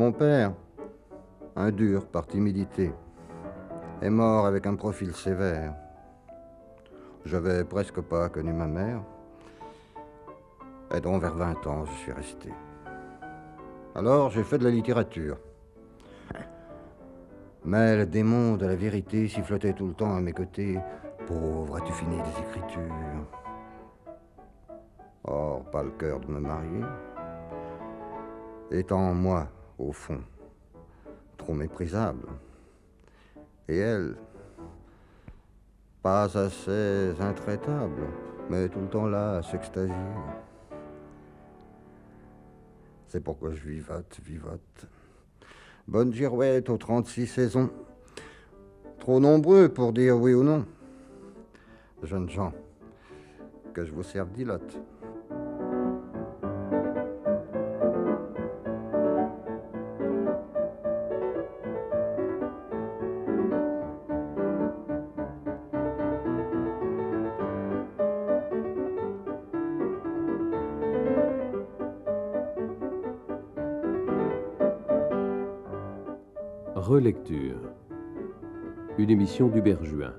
Mon père, un dur par timidité, est mort avec un profil sévère. J'avais presque pas connu ma mère. Et donc vers 20 ans, je suis resté. Alors, j'ai fait de la littérature. Mais le démon de la vérité sifflotait tout le temps à mes côtés. Pauvre, as-tu fini des écritures? Or, pas le cœur de me marier. Étant moi, au fond, trop méprisable. Et elle, pas assez intraitable, mais tout le temps là, à s'extasier. C'est pourquoi je vivote. Bonne girouette aux 36 saisons. Trop nombreux pour dire oui ou non. Jeunes gens, que je vous serve d'ilote. Relecture. Une émission d'Hubert Juin.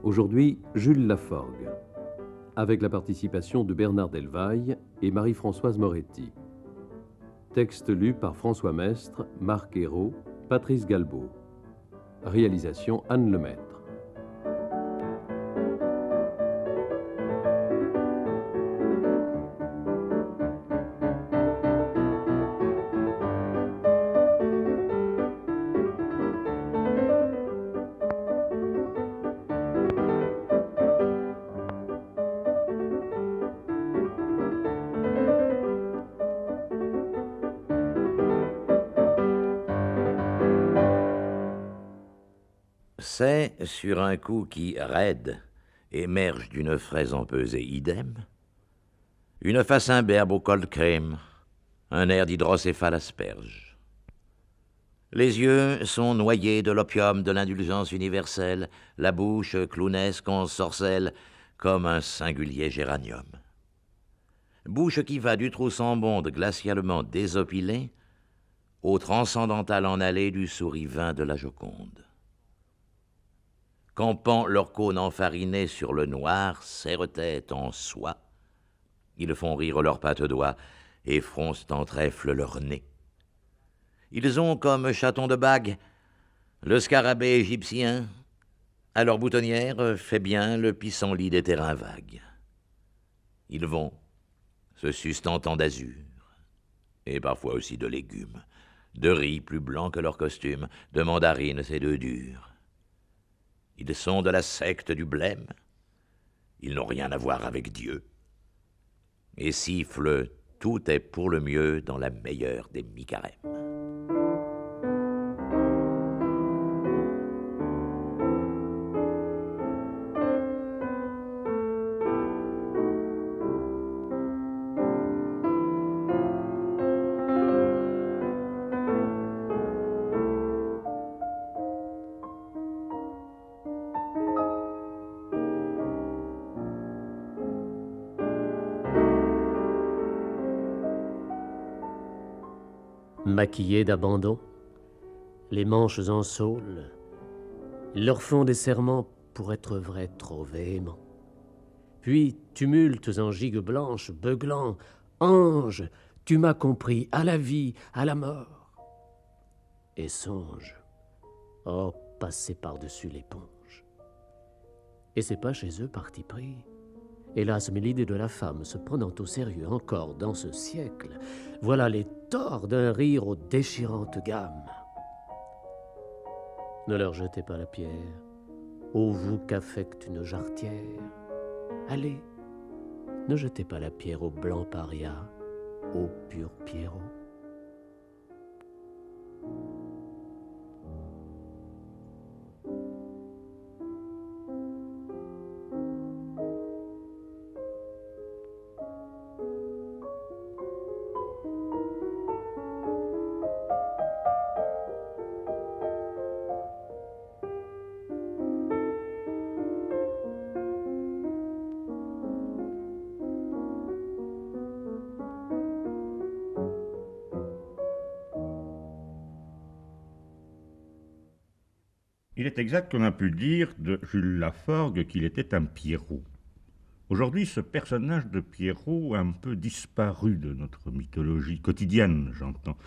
Aujourd'hui, Jules Laforgue, avec la participation de Bernard Delvaille et Marie-Françoise Moretti. Texte lu par François Mestre, Marc Hérault, Patrice Galbaud. Réalisation Anne Lemaître. C'est, sur un coup qui, raide, émerge d'une fraise empesée idem, une face imberbe au col de crème, un air d'hydrocéphale asperge. Les yeux sont noyés de l'opium de l'indulgence universelle, la bouche clownesque en sorcelle comme un singulier géranium. Bouche qui va du Troussambonde glacialement désopilé au transcendantal en allée du sourire de la Joconde. Campant leur cône enfarinée sur le noir, serre-tête en soie, ils font rire leurs pattes doigts et froncent en trèfle leur nez. Ils ont comme chatons de bague le scarabée égyptien, à leur boutonnière fait bien le pissenlit des terrains vagues. Ils vont, se sustentant d'azur, et parfois aussi de légumes, de riz plus blanc que leur costume, de mandarines et d'œufs durs. Ils sont de la secte du blême. Ils n'ont rien à voir avec Dieu. Et sifflent « Tout est pour le mieux dans la meilleure des mi-carèmes ». Maquillés d'abandon, les manches en saule, ils leur font des serments pour être vrais trop véhéments. Puis tumultes en gigues blanches, beuglant, ange, tu m'as compris, à la vie, à la mort. Et songe, oh, passer par-dessus l'éponge. Et c'est pas chez eux parti pris. Hélas, mais l'idée de la femme se prenant au sérieux encore dans ce siècle, voilà les torts d'un rire aux déchirantes gammes. Ne leur jetez pas la pierre, ô vous qu'affecte une jarretière. Allez, ne jetez pas la pierre au blanc paria, ô pur Pierrot. Il est exact qu'on a pu dire de Jules Laforgue qu'il était un Pierrot. Aujourd'hui, ce personnage de Pierrot a un peu disparu de notre mythologie quotidienne, j'entends.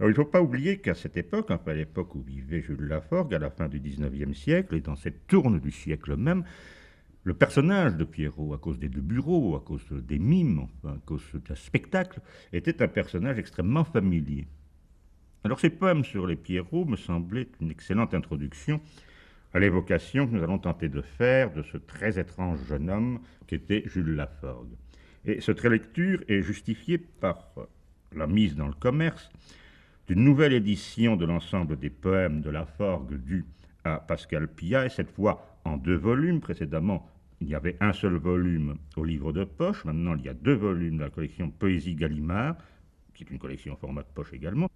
Alors, il ne faut pas oublier qu'à cette époque, enfin à l'époque où vivait Jules Laforgue, à la fin du XIXe siècle, et dans cette tourne du siècle même, le personnage de Pierrot, à cause des deux bureaux, à cause des mimes, enfin, à cause d'un spectacle, était un personnage extrêmement familier. Alors ces poèmes sur les Pierrots me semblaient une excellente introduction à l'évocation que nous allons tenter de faire de ce très étrange jeune homme qu'était Jules Laforgue. Et cette relecture est justifiée par la mise dans le commerce d'une nouvelle édition de l'ensemble des poèmes de Laforgue due à Pascal Pillat, et cette fois en 2 volumes. Précédemment, il y avait un seul volume au livre de poche. Maintenant, il y a 2 volumes de la collection Poésie Gallimard, qui est une collection en format de poche également.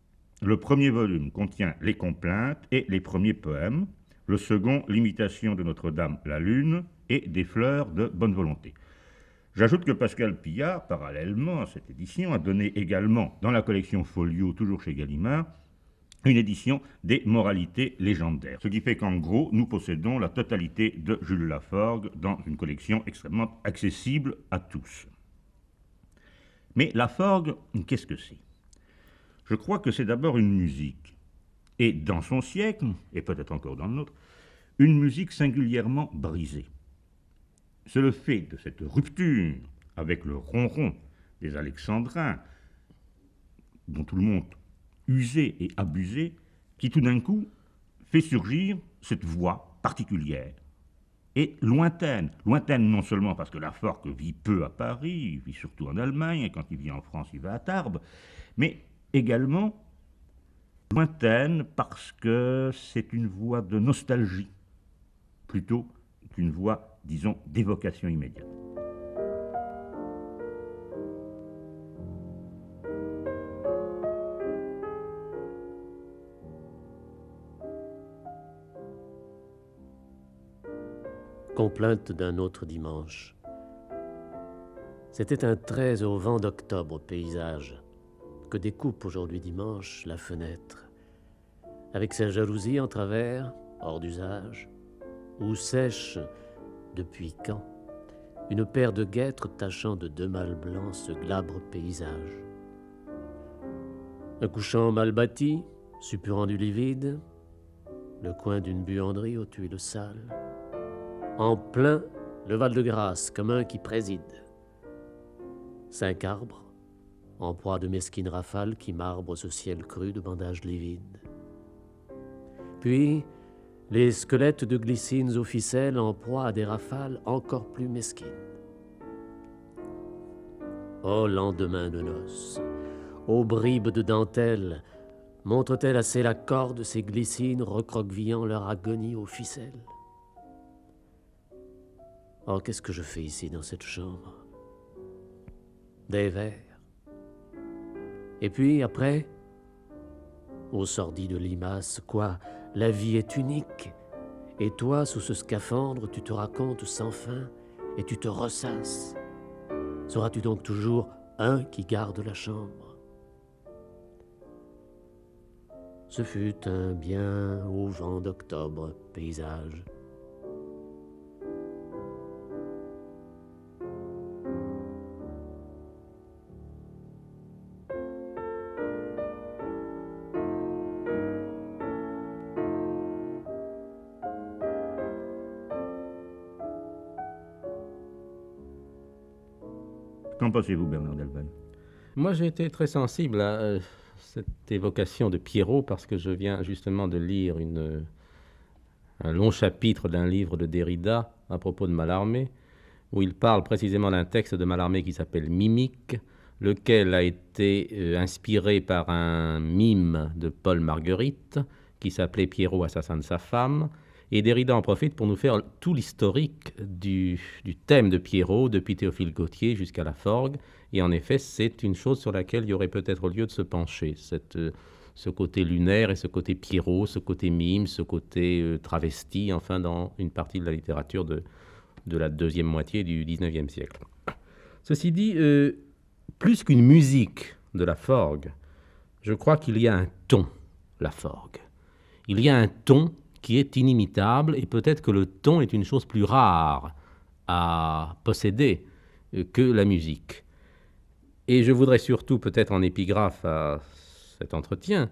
Le premier volume contient les complaintes et les premiers poèmes. Le second, l'imitation de Notre-Dame la Lune et des fleurs de bonne volonté. J'ajoute que Pascal Pillat, parallèlement à cette édition, a donné également dans la collection Folio, toujours chez Gallimard, une édition des moralités légendaires. Ce qui fait qu'en gros, nous possédons la totalité de Jules Laforgue dans une collection extrêmement accessible à tous. Mais Laforgue, qu'est-ce que c'est ? Je crois que c'est d'abord une musique. Et dans son siècle, et peut-être encore dans le nôtre, une musique singulièrement brisée. C'est le fait de cette rupture avec le ronron des alexandrins, dont tout le monde usait et abusait, qui tout d'un coup fait surgir cette voix particulière et lointaine. Lointaine non seulement parce que Laforgue vit peu à Paris, il vit surtout en Allemagne, et quand il vit en France, il va à Tarbes, mais également lointaine parce que c'est une voix de nostalgie, plutôt qu'une voix, disons, d'évocation immédiate. Complainte d'un autre dimanche. C'était un 13 au vent d'octobre paysage que découpe aujourd'hui dimanche la fenêtre, avec sa jalousie en travers, hors d'usage, où sèche, depuis quand, une paire de guêtres tachant de 2 mâles blancs ce glabre paysage. Un couchant mal bâti, suppurant du livide, le coin d'une buanderie aux tuiles sales, en plein le Val-de-Grâce comme un qui préside. 5 arbres, en proie de mesquines rafales qui marbrent ce ciel cru de bandages livides. Puis, les squelettes de glycines aux ficelles en proie à des rafales encore plus mesquines. Ô lendemain de noces, aux bribes de dentelle, montrent-elles assez la corde ces glycines recroquevillant leur agonie aux ficelles? Oh, qu'est-ce que je fais ici dans cette chambre? Des vers. Et puis, après, ô sordide limace, quoi, la vie est unique. Et toi, sous ce scaphandre, tu te racontes sans fin et tu te ressasses. Seras-tu donc toujours un qui garde la chambre? Ce fut un bien au vent d'octobre paysage. Qu'en pensez-vous, Bernard Delval? Moi, j'ai été très sensible à cette évocation de Pierrot parce que je viens justement de lire un long chapitre d'un livre de Derrida à propos de Mallarmé, où il parle précisément d'un texte de Mallarmé qui s'appelle Mimique, lequel a été inspiré par un mime de Paul Marguerite qui s'appelait Pierrot, assassin de sa femme. Et Derrida en profite pour nous faire tout l'historique du thème de Pierrot, depuis Théophile Gautier jusqu'à Laforgue. Et en effet, c'est une chose sur laquelle il y aurait peut-être lieu de se pencher. Ce côté lunaire et ce côté Pierrot, ce côté mime, ce côté travesti, enfin, dans une partie de la littérature de la deuxième moitié du XIXe siècle. Ceci dit, plus qu'une musique de Laforgue, je crois qu'il y a un ton Laforgue. Il y a un ton qui est inimitable, et peut-être que le ton est une chose plus rare à posséder que la musique. Et je voudrais surtout, peut-être en épigraphe à cet entretien,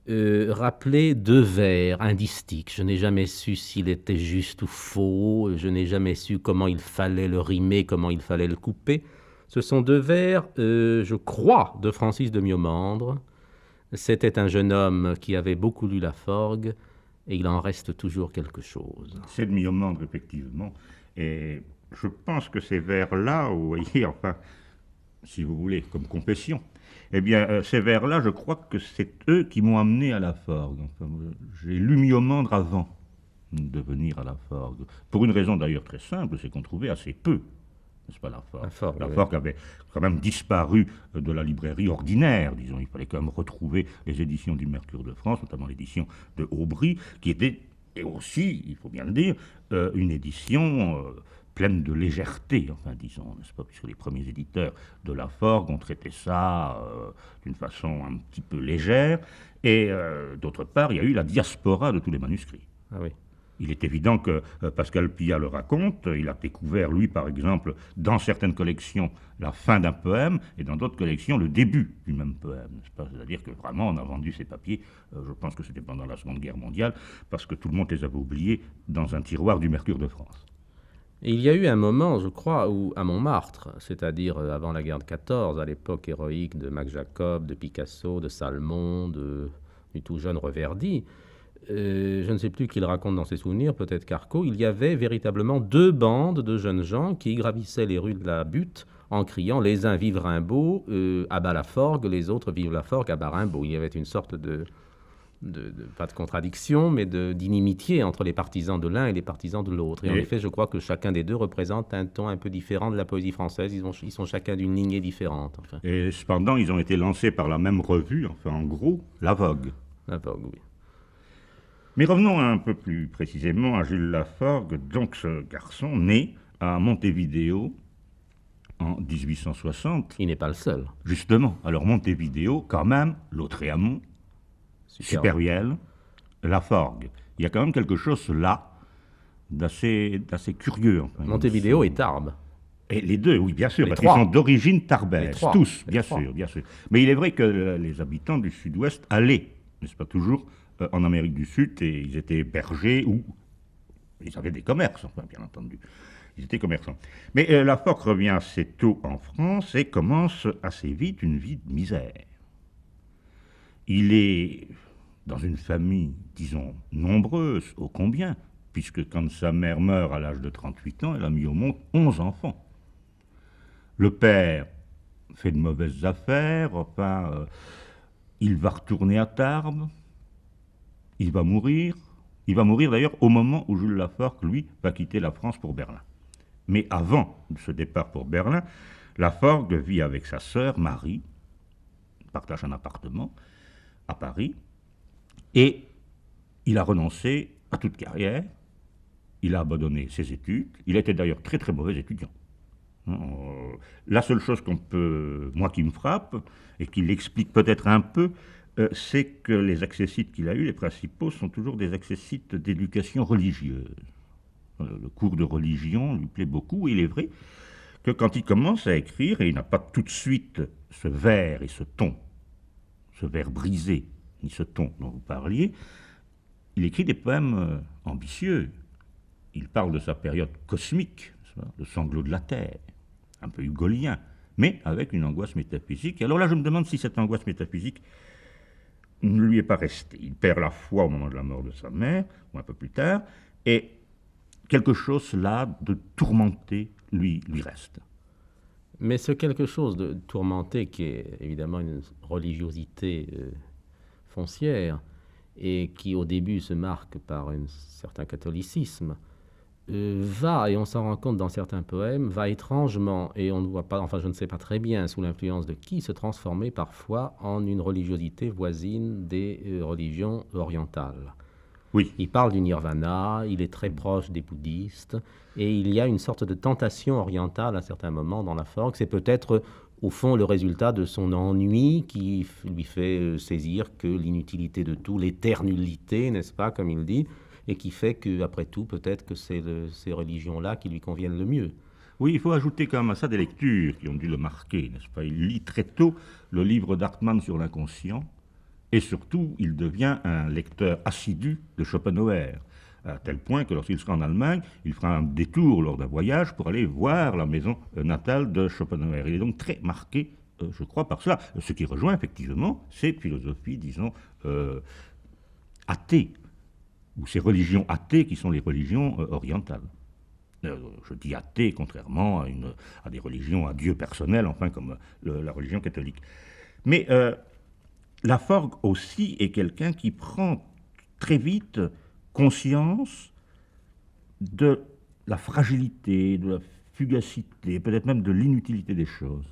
rappeler 2 vers, un distique. Je n'ai jamais su s'il était juste ou faux, je n'ai jamais su comment il fallait le rimer, comment il fallait le couper. Ce sont 2 vers, je crois, de Francis de Miomandre. C'était un jeune homme qui avait beaucoup lu Laforgue, et il en reste toujours quelque chose. C'est de Miomandre, effectivement. Et je pense que ces vers-là, vous voyez, enfin, si vous voulez, comme confession, eh bien, ces vers-là, je crois que c'est eux qui m'ont amené à Laforgue. Enfin, j'ai lu Miomandre avant de venir à Laforgue. Pour une raison d'ailleurs très simple, c'est qu'on trouvait assez peu, n'est-ce pas, Laforgue. Laforgue avait quand même disparu de la librairie ordinaire, disons. Il fallait quand même retrouver les éditions du Mercure de France, notamment l'édition de Aubry, qui était, et aussi, il faut bien le dire, une édition pleine de légèreté, enfin disons, n'est-ce pas, puisque les premiers éditeurs de Laforgue ont traité ça d'une façon un petit peu légère, et d'autre part, il y a eu la diaspora de tous les manuscrits. Ah oui. Il est évident que Pascal Pillat le raconte, il a découvert, lui, par exemple, dans certaines collections, la fin d'un poème, et dans d'autres collections, le début du même poème, n'est-ce pas? C'est-à-dire que vraiment, on a vendu ces papiers, je pense que c'était pendant la Seconde Guerre mondiale, parce que tout le monde les avait oubliés dans un tiroir du Mercure de France. Et il y a eu un moment, je crois, où à Montmartre, c'est-à-dire avant la guerre de 14, à l'époque héroïque de Max Jacob, de Picasso, de Salmon, du tout jeune Reverdy, je ne sais plus qui le raconte dans ses souvenirs, peut-être Carco, il y avait véritablement 2 bandes de jeunes gens qui gravissaient les rues de la Butte en criant les uns vive Rimbaud, à bas Laforgue, les autres vive Laforgue, à bas Rimbaud. Il y avait une sorte pas de contradiction, mais d'inimitié entre les partisans de l'un et les partisans de l'autre. Et en effet, je crois que chacun des 2 représente un ton un peu différent de la poésie française. Ils sont chacun d'une lignée différente. Enfin. Et cependant, ils ont été lancés par la même revue, enfin en gros, La Vogue. La Vogue, oui. Mais revenons un peu plus précisément à Jules Laforgue, donc ce garçon né à Montevideo en 1860. Il n'est pas le seul. Justement, alors Montevideo, quand même, Lautréamont, Supervielle, Laforgue. Il y a quand même quelque chose là d'assez curieux. Enfin, Montevideo et Tarbes. Et les 2, oui, bien sûr, parce qu'ils 3. sont d'origine tarbaise, tous, bien 3. sûr, bien sûr. Mais il est vrai que les habitants du sud-ouest allaient, n'est-ce pas, toujours en Amérique du Sud, et ils étaient bergers ou ils avaient des commerces, enfin, bien entendu. Ils étaient commerçants. Mais Laforgue revient assez tôt en France et commence assez vite une vie de misère. Il est dans une famille, disons, nombreuse, ô combien, puisque quand sa mère meurt à l'âge de 38 ans, elle a mis au monde 11 enfants. Le père fait de mauvaises affaires, enfin, il va retourner à Tarbes, il va mourir d'ailleurs au moment où Jules Laforgue, lui, va quitter la France pour Berlin. Mais avant ce départ pour Berlin, Laforgue vit avec sa sœur Marie, partage un appartement à Paris, et il a renoncé à toute carrière, il a abandonné ses études, il était d'ailleurs très très mauvais étudiant. La seule chose moi qui me frappe, et qui l'explique peut-être un peu, c'est que les accessites qu'il a eus, les principaux, sont toujours des accessites d'éducation religieuse. Le cours de religion lui plaît beaucoup, et il est vrai que quand il commence à écrire, et il n'a pas tout de suite ce vers et ce ton, ce vers brisé, ni ce ton dont vous parliez, il écrit des poèmes ambitieux. Il parle de sa période cosmique, le sanglot de la terre, un peu hugolien, mais avec une angoisse métaphysique. Et alors là, je me demande si cette angoisse métaphysique ne lui est pas restée. Il perd la foi au moment de la mort de sa mère, ou un peu plus tard, et quelque chose là de tourmenté lui reste. Mais ce quelque chose de tourmenté, qui est évidemment une religiosité foncière, et qui au début se marque par un certain catholicisme, va, et on s'en rend compte dans certains poèmes, va étrangement, et on ne voit pas, enfin je ne sais pas très bien sous l'influence de qui, se transformer parfois en une religiosité voisine des religions orientales. Oui. Il parle du nirvana, il est très proche des bouddhistes, et il y a une sorte de tentation orientale à certains moments dans Laforgue. C'est peut-être au fond le résultat de son ennui qui lui fait saisir que l'inutilité de tout, l'éternité, n'est-ce pas, comme il dit, et qui fait qu'après tout, peut-être que c'est ces religions-là qui lui conviennent le mieux. Oui, il faut ajouter quand même à ça des lectures qui ont dû le marquer, n'est-ce pas? Il lit très tôt le livre d'Hartmann sur l'inconscient, et surtout, il devient un lecteur assidu de Schopenhauer, à tel point que lorsqu'il sera en Allemagne, il fera un détour lors d'un voyage pour aller voir la maison natale de Schopenhauer. Il est donc très marqué, je crois, par cela, ce qui rejoint effectivement ces philosophies, disons, athées, ou ces religions athées qui sont les religions orientales. Je dis athée, contrairement à des religions à Dieu personnel, enfin comme la religion catholique. Mais Laforgue aussi est quelqu'un qui prend très vite conscience de la fragilité, de la fugacité, peut-être même de l'inutilité des choses.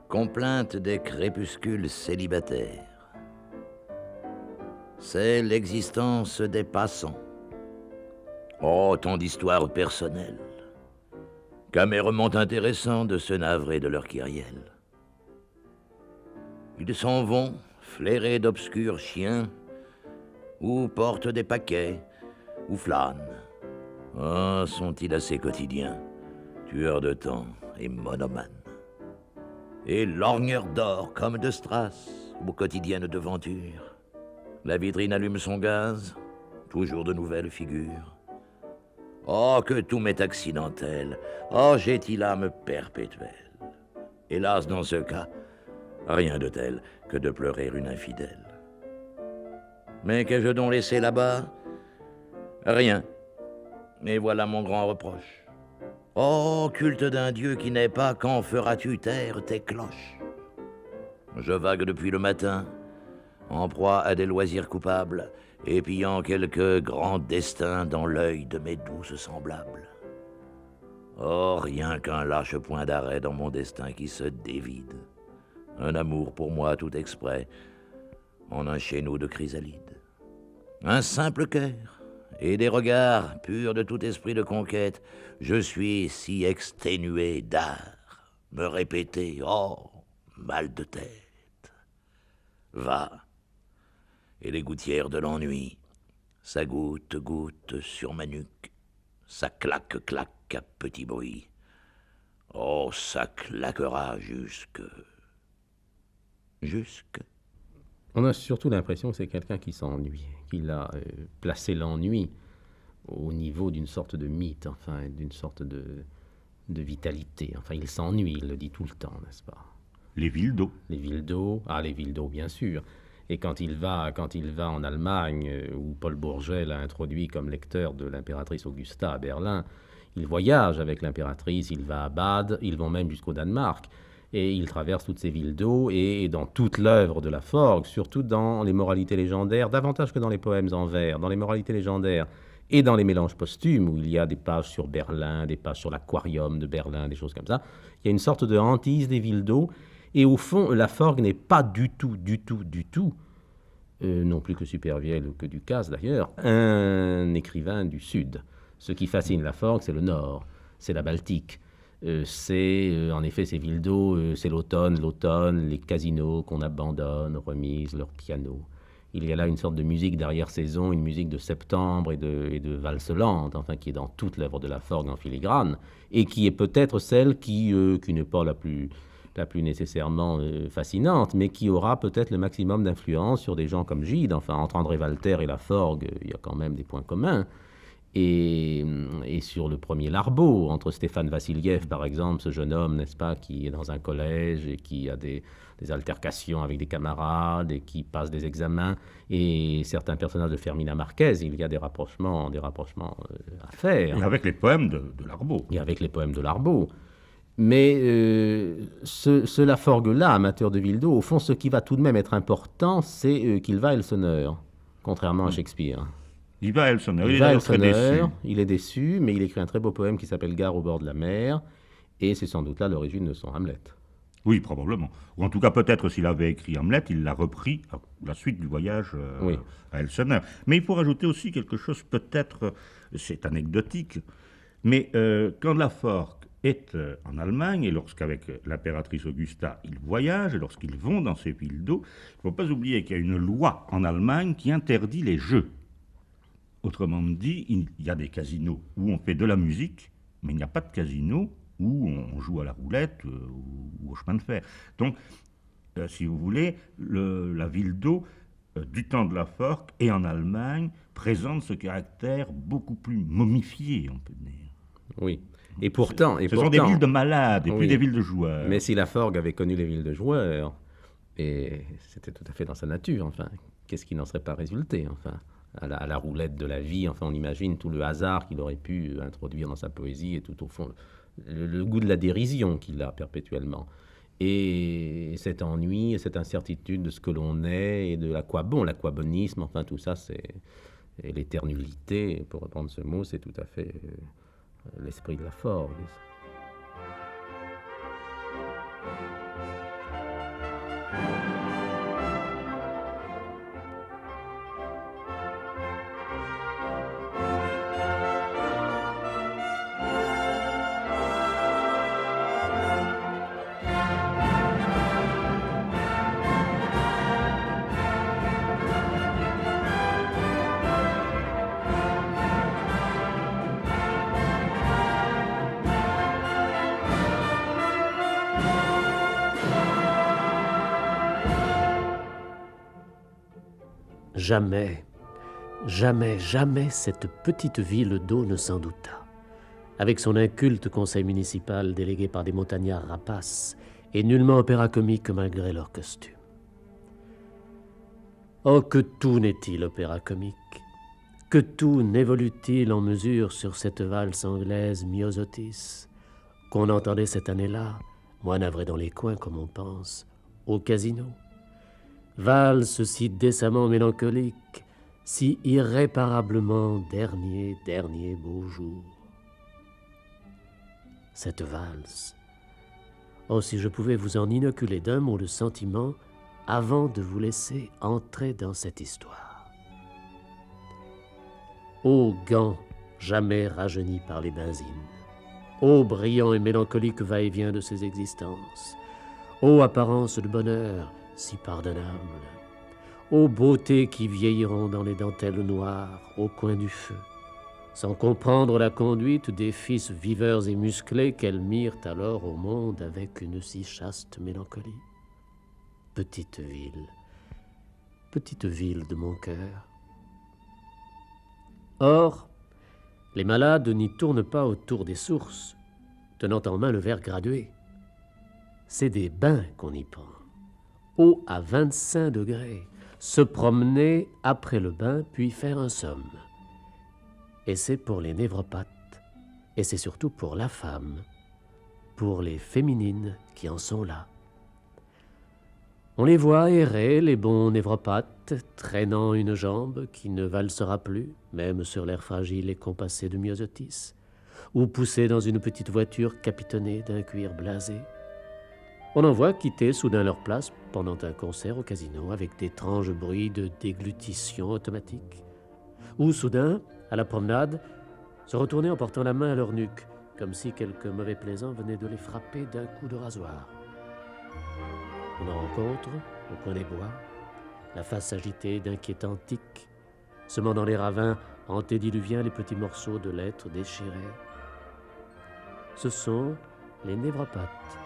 Complainte des crépuscules célibataires. C'est l'existence des passants. Oh, tant d'histoires personnelles, qu'amèrement intéressant de se navrer de leur kyrielle. Ils s'en vont, flairés d'obscurs chiens, ou portent des paquets, ou flânent. Oh, sont-ils assez quotidiens, tueurs de temps et monomanes, et lorgneurs d'or comme de strass, aux quotidiennes devantures. La vitrine allume son gaz, toujours de nouvelles figures. Oh, que tout m'est accidentel, oh, j'ai-il l'âme perpétuelle. Hélas, dans ce cas, rien de tel que de pleurer une infidèle. Mais qu'ai-je donc laissé là-bas? Rien. Et voilà mon grand reproche. Oh, culte d'un Dieu qui n'est pas, quand feras-tu taire tes cloches? Je vague depuis le matin, en proie à des loisirs coupables, épiant quelques grands destins dans l'œil de mes douces semblables. Oh, rien qu'un lâche point d'arrêt dans mon destin qui se dévide. Un amour pour moi tout exprès, en un chéneau de chrysalide. Un simple cœur et des regards purs de tout esprit de conquête. Je suis si exténué d'art, me répéter, oh, mal de tête. Va, et les gouttières de l'ennui, ça goutte sur ma nuque, ça claque à petit bruit. Oh, ça claquera jusque... On a surtout l'impression que c'est quelqu'un qui s'ennuie, qu'il a placé l'ennui au niveau d'une sorte de mythe, enfin, d'une sorte de vitalité. Enfin, il s'ennuie, il le dit tout le temps, n'est-ce pas? Les villes d'eau. Les villes d'eau, les villes d'eau, bien sûr. Et quand il va en Allemagne, où Paul Bourget l'a introduit comme lecteur de l'impératrice Augusta à Berlin, il voyage avec l'impératrice, il va à Bade, ils vont même jusqu'au Danemark, et il traverse toutes ces villes d'eau, et dans toute l'œuvre de Laforgue, surtout dans les moralités légendaires, davantage que dans les poèmes en vers, dans les moralités légendaires, et dans les mélanges posthumes, où il y a des pages sur Berlin, des pages sur l'aquarium de Berlin, des choses comme ça, il y a une sorte de hantise des villes d'eau, et au fond, Laforgue n'est pas du tout, non plus que Supervielle ou que Ducasse d'ailleurs, un écrivain du Sud. Ce qui fascine Laforgue, c'est le Nord, c'est la Baltique. C'est en effet ces villes d'eau, c'est l'automne, les casinos qu'on abandonne, remise leur piano. Il y a là une sorte de musique d'arrière-saison, une musique de septembre et de valse lente, enfin qui est dans toute l'œuvre de Laforgue en filigrane, et qui est peut-être celle qui n'est pas la plus nécessairement fascinante, mais qui aura peut-être le maximum d'influence sur des gens comme Gide. Enfin, entre André Walter et Laforgue, il y a quand même des points communs. Et sur le premier larbeau, entre Stéphane Vassiliev, par exemple, ce jeune homme, n'est-ce pas, qui est dans un collège et qui a des altercations avec des camarades et qui passe des examens, et certains personnages de Fermina Marquez, il y a des rapprochements à faire. Et avec les poèmes de Larbeau. Et avec les poèmes de Larbeau. Mais ce Laforgue-là, amateur de Villedot, au fond, ce qui va tout de même être important, c'est qu'il va Elseneur, contrairement à Shakespeare. Il va Elseneur, il est très déçu. Il est déçu, mais il écrit un très beau poème qui s'appelle Gare au bord de la mer, et c'est sans doute là l'origine de son Hamlet. Oui, probablement. Ou en tout cas, peut-être s'il avait écrit Hamlet, il l'a repris à la suite du voyage à Elseneur. Mais il faut rajouter aussi quelque chose, peut-être, c'est anecdotique, mais quand Laforgue est en Allemagne, et lorsqu'avec l'impératrice Augusta, ils voyagent, et lorsqu'ils vont dans ces villes d'eau, il ne faut pas oublier qu'il y a une loi en Allemagne qui interdit les jeux. Autrement dit, il y a des casinos où on fait de la musique, mais il n'y a pas de casino où on joue à la roulette ou au chemin de fer. Donc, si vous voulez, la ville d'eau, du temps de Laforgue et en Allemagne, présente ce caractère beaucoup plus momifié, on peut dire. Oui. Et pourtant, ce sont des villes de malades et plus des villes de joueurs. Mais si Laforgue avait connu les villes de joueurs, et c'était tout à fait dans sa nature, enfin, qu'est-ce qui n'en serait pas résulté, enfin, à la roulette de la vie, enfin, on imagine tout le hasard qu'il aurait pu introduire dans sa poésie et tout au fond le goût de la dérision qu'il a perpétuellement. Et cet ennui et cette incertitude de ce que l'on est et de l'aquabonisme, enfin tout ça, c'est l'éternité, pour reprendre ce mot, c'est tout à fait l'esprit de Laforgue. Jamais, jamais, jamais cette petite ville d'eau ne s'en douta. Avec son inculte conseil municipal délégué par des montagnards rapaces et nullement opéra comique malgré leur costume. Oh, que tout n'est-il opéra comique, que tout n'évolue-t-il en mesure sur cette valse anglaise Myosotis, qu'on entendait cette année-là, moi navré dans les coins comme on pense, au casino. Valse si décemment mélancolique, si irréparablement dernier beau jour. Cette valse. Oh, si je pouvais vous en inoculer d'un mot le sentiment avant de vous laisser entrer dans cette histoire. Ô gants jamais rajeunis par les benzines, ô brillant et mélancolique va-et-vient de ces existences, ô apparence de bonheur, si pardonnable, ô beautés qui vieilliront dans les dentelles noires au coin du feu, sans comprendre la conduite des fils viveurs et musclés qu'elles mirent alors au monde avec une si chaste mélancolie. Petite ville de mon cœur. Or, les malades n'y tournent pas autour des sources, tenant en main le verre gradué. C'est des bains qu'on y prend. Eau à 25 degrés, se promener après le bain, puis faire un somme. Et c'est pour les névropathes, et c'est surtout pour la femme, pour les féminines qui en sont là. On les voit errer, les bons névropathes, traînant une jambe qui ne valsera plus, même sur l'air fragile et compassé de Myosotis, ou poussés dans une petite voiture capitonnée d'un cuir blasé. On en voit quitter soudain leur place pendant un concert au casino avec d'étranges bruits de déglutition automatique. Ou soudain, à la promenade, se retourner en portant la main à leur nuque, comme si quelque mauvais plaisant venait de les frapper d'un coup de rasoir. On en rencontre, au coin des bois, la face agitée d'inquiétants tics, semant dans les ravins antédiluviens les petits morceaux de lettres déchirées. Ce sont les névropathes.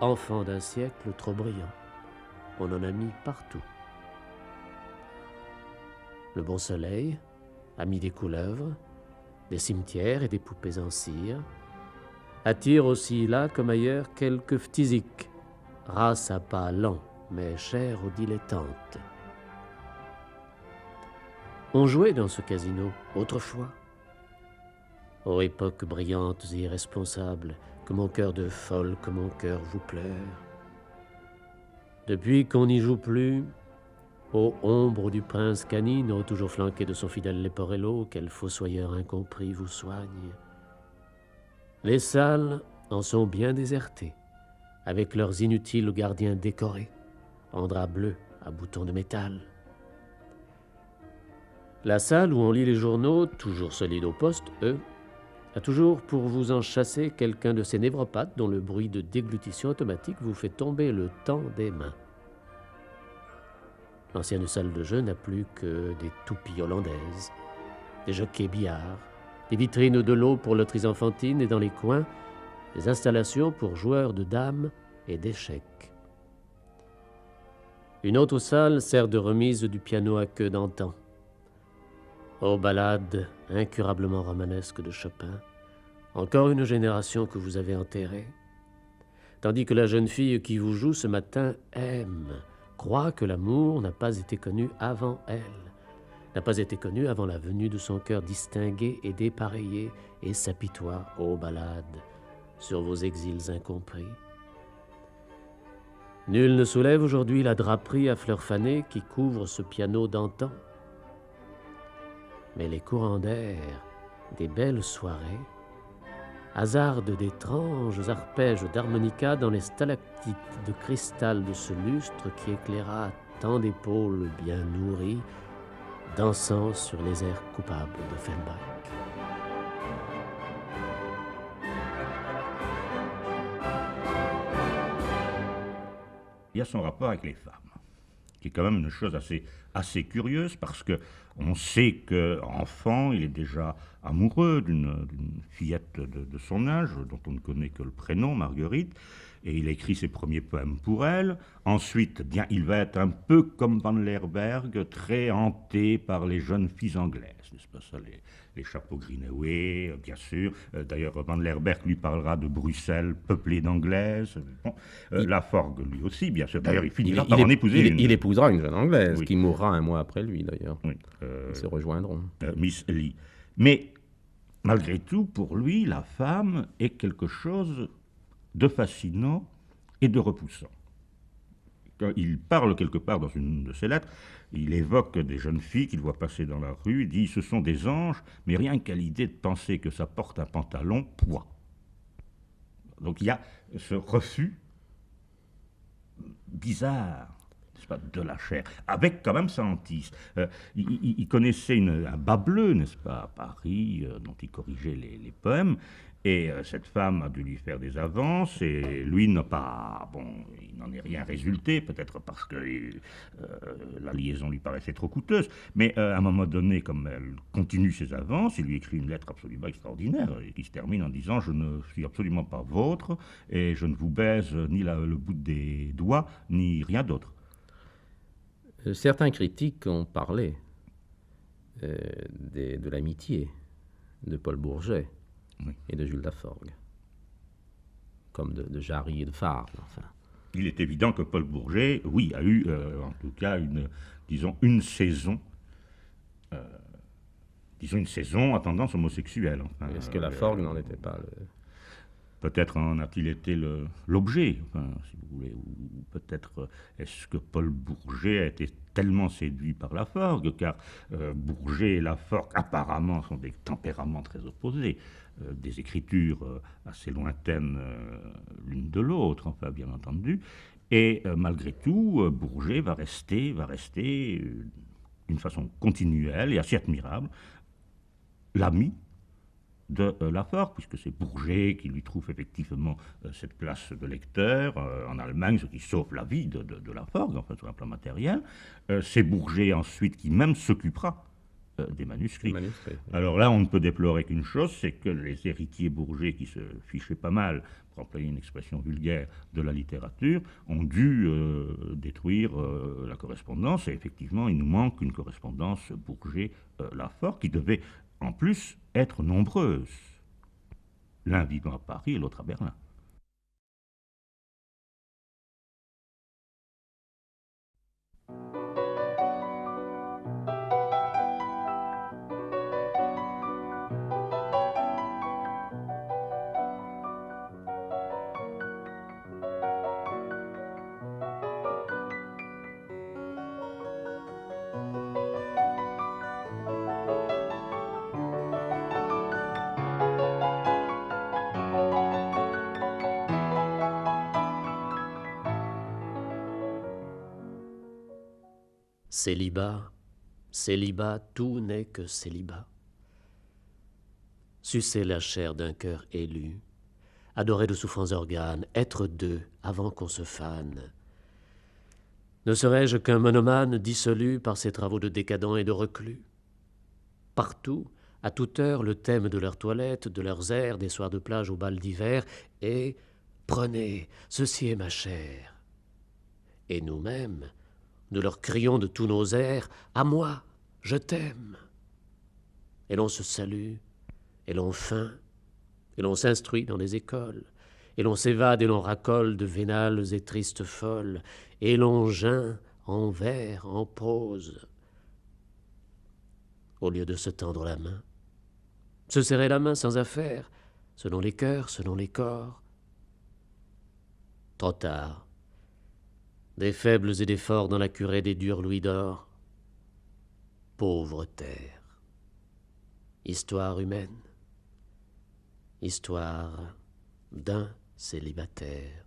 Enfants d'un siècle trop brillant, on en a mis partout. Le bon soleil, ami des couleuvres, des cimetières et des poupées en cire, attirent aussi là comme ailleurs quelques phthisiques, race à pas lents mais chère aux dilettantes. On jouait dans ce casino autrefois. Ô époques brillantes et irresponsables, que mon cœur de folle, que mon cœur vous pleure. Depuis qu'on n'y joue plus, ô ombre du prince canine, toujours flanqué de son fidèle Leporello, quel fossoyeur incompris vous soigne. Les salles en sont bien désertées, avec leurs inutiles gardiens décorés, en drap bleu à boutons de métal. La salle où on lit les journaux, toujours solides au poste, eux, a toujours pour vous en chasser quelqu'un de ces névropathes dont le bruit de déglutition automatique vous fait tomber le temps des mains. L'ancienne salle de jeu n'a plus que des toupies hollandaises, des jockeys billards, des vitrines de l'eau pour loteries enfantines et dans les coins, des installations pour joueurs de dames et d'échecs. Une autre salle sert de remise du piano à queue d'antan. Ô ballade incurablement romanesque de Chopin, encore une génération que vous avez enterrée, tandis que la jeune fille qui vous joue ce matin aime, croit que l'amour n'a pas été connu avant elle, n'a pas été connu avant la venue de son cœur distingué et dépareillé, et s'apitoie, ô ballade, sur vos exils incompris. Nul ne soulève aujourd'hui la draperie à fleurs fanées qui couvre ce piano d'antan. Mais les courants d'air des belles soirées hasardent d'étranges arpèges d'harmonica dans les stalactites de cristal de ce lustre qui éclaira tant d'épaules bien nourries, dansant sur les airs coupables d'Offenbach. Il y a son rapport avec les femmes, qui est quand même une chose assez curieuse, parce que on sait qu'enfant, il est déjà amoureux d'une fillette de son âge, dont on ne connaît que le prénom, Marguerite, et il écrit ses premiers poèmes pour elle. Ensuite, bien, il va être un peu comme Van Lerberghe, très hanté par les jeunes filles anglaises, n'est-ce pas ça, les chapeaux Greenaway, bien sûr. D'ailleurs, Van Lerberghe lui parlera de Bruxelles peuplée d'anglaises. Bon, Laforgue, lui aussi, bien sûr. D'ailleurs, il finira par en épouser une. Il épousera une jeune anglaise, Oui. qui mourra un mois après lui, d'ailleurs. Oui, Ils se rejoindront. Miss Lee. Mais, malgré tout, pour lui, la femme est quelque chose de fascinant et de repoussant. Quand il parle quelque part dans une de ses lettres, il évoque des jeunes filles qu'il voit passer dans la rue, il dit « ce sont des anges, mais rien qu'à l'idée de penser que ça porte un pantalon poids ». Donc il y a ce refus bizarre, n'est-ce pas, de la chair, avec quand même sa hantise. Il connaissait un bas bleu, n'est-ce pas, à Paris, dont il corrigeait les poèmes, et cette femme a dû lui faire des avances, et lui n'a pas... Bon, il n'en est rien résulté, peut-être parce que la liaison lui paraissait trop coûteuse, mais à un moment donné, comme elle continue ses avances, il lui écrit une lettre absolument extraordinaire, qui se termine en disant « Je ne suis absolument pas vôtre, et je ne vous baise ni le bout des doigts, ni rien d'autre. » Certains critiques ont parlé de l'amitié de Paul Bourget, oui, et de Jules Laforgue, comme de Jarry et de Fabre. Enfin. Il est évident que Paul Bourget, oui, a eu en tout cas une saison à tendance homosexuelle. Enfin, est-ce que Laforgue n'en était pas Peut-être en a-t-il été l'objet, enfin, si vous voulez, ou peut-être est-ce que Paul Bourget a été tellement séduit par Laforgue, car Bourget et Laforgue apparemment sont des tempéraments très opposés, des écritures assez lointaines l'une de l'autre, enfin bien entendu, et malgré tout, Bourget va rester d'une façon continuelle et assez admirable l'ami de Laforgue, puisque c'est Bourget qui lui trouve effectivement cette place de lecteur en Allemagne, ce qui sauve la vie de Laforgue, enfin sur un plan matériel. C'est Bourget ensuite qui même s'occupera des manuscrits. Alors là, on ne peut déplorer qu'une chose, c'est que les héritiers Bourget, qui se fichaient pas mal, pour employer une expression vulgaire, de la littérature, ont dû détruire la correspondance, et effectivement, il nous manque une correspondance Bourget-Laforgue qui devait en plus être nombreuses. L'un vivant à Paris et l'autre à Berlin. Célibat, célibat, tout n'est que célibat. Sucer la chair d'un cœur élu, adorer de souffrants organes, être deux avant qu'on se fane. Ne serais-je qu'un monomane dissolu par ses travaux de décadent et de reclus? Partout, à toute heure, le thème de leur toilette, de leurs airs, des soirs de plage au bal d'hiver, est « Prenez, ceci est ma chair ». Et nous-mêmes, nous leur crions de tous nos airs « À moi, je t'aime ». Et l'on se salue, et l'on feint, et l'on s'instruit dans les écoles, et l'on s'évade et l'on racole de vénales et tristes folles, et l'on geint en vers, en prose. Au lieu de se tendre la main, se serrer la main sans affaire, selon les cœurs, selon les corps. Trop tard. Des faibles et des forts dans la curée des durs louis d'or. Pauvre terre. Histoire humaine. Histoire d'un célibataire.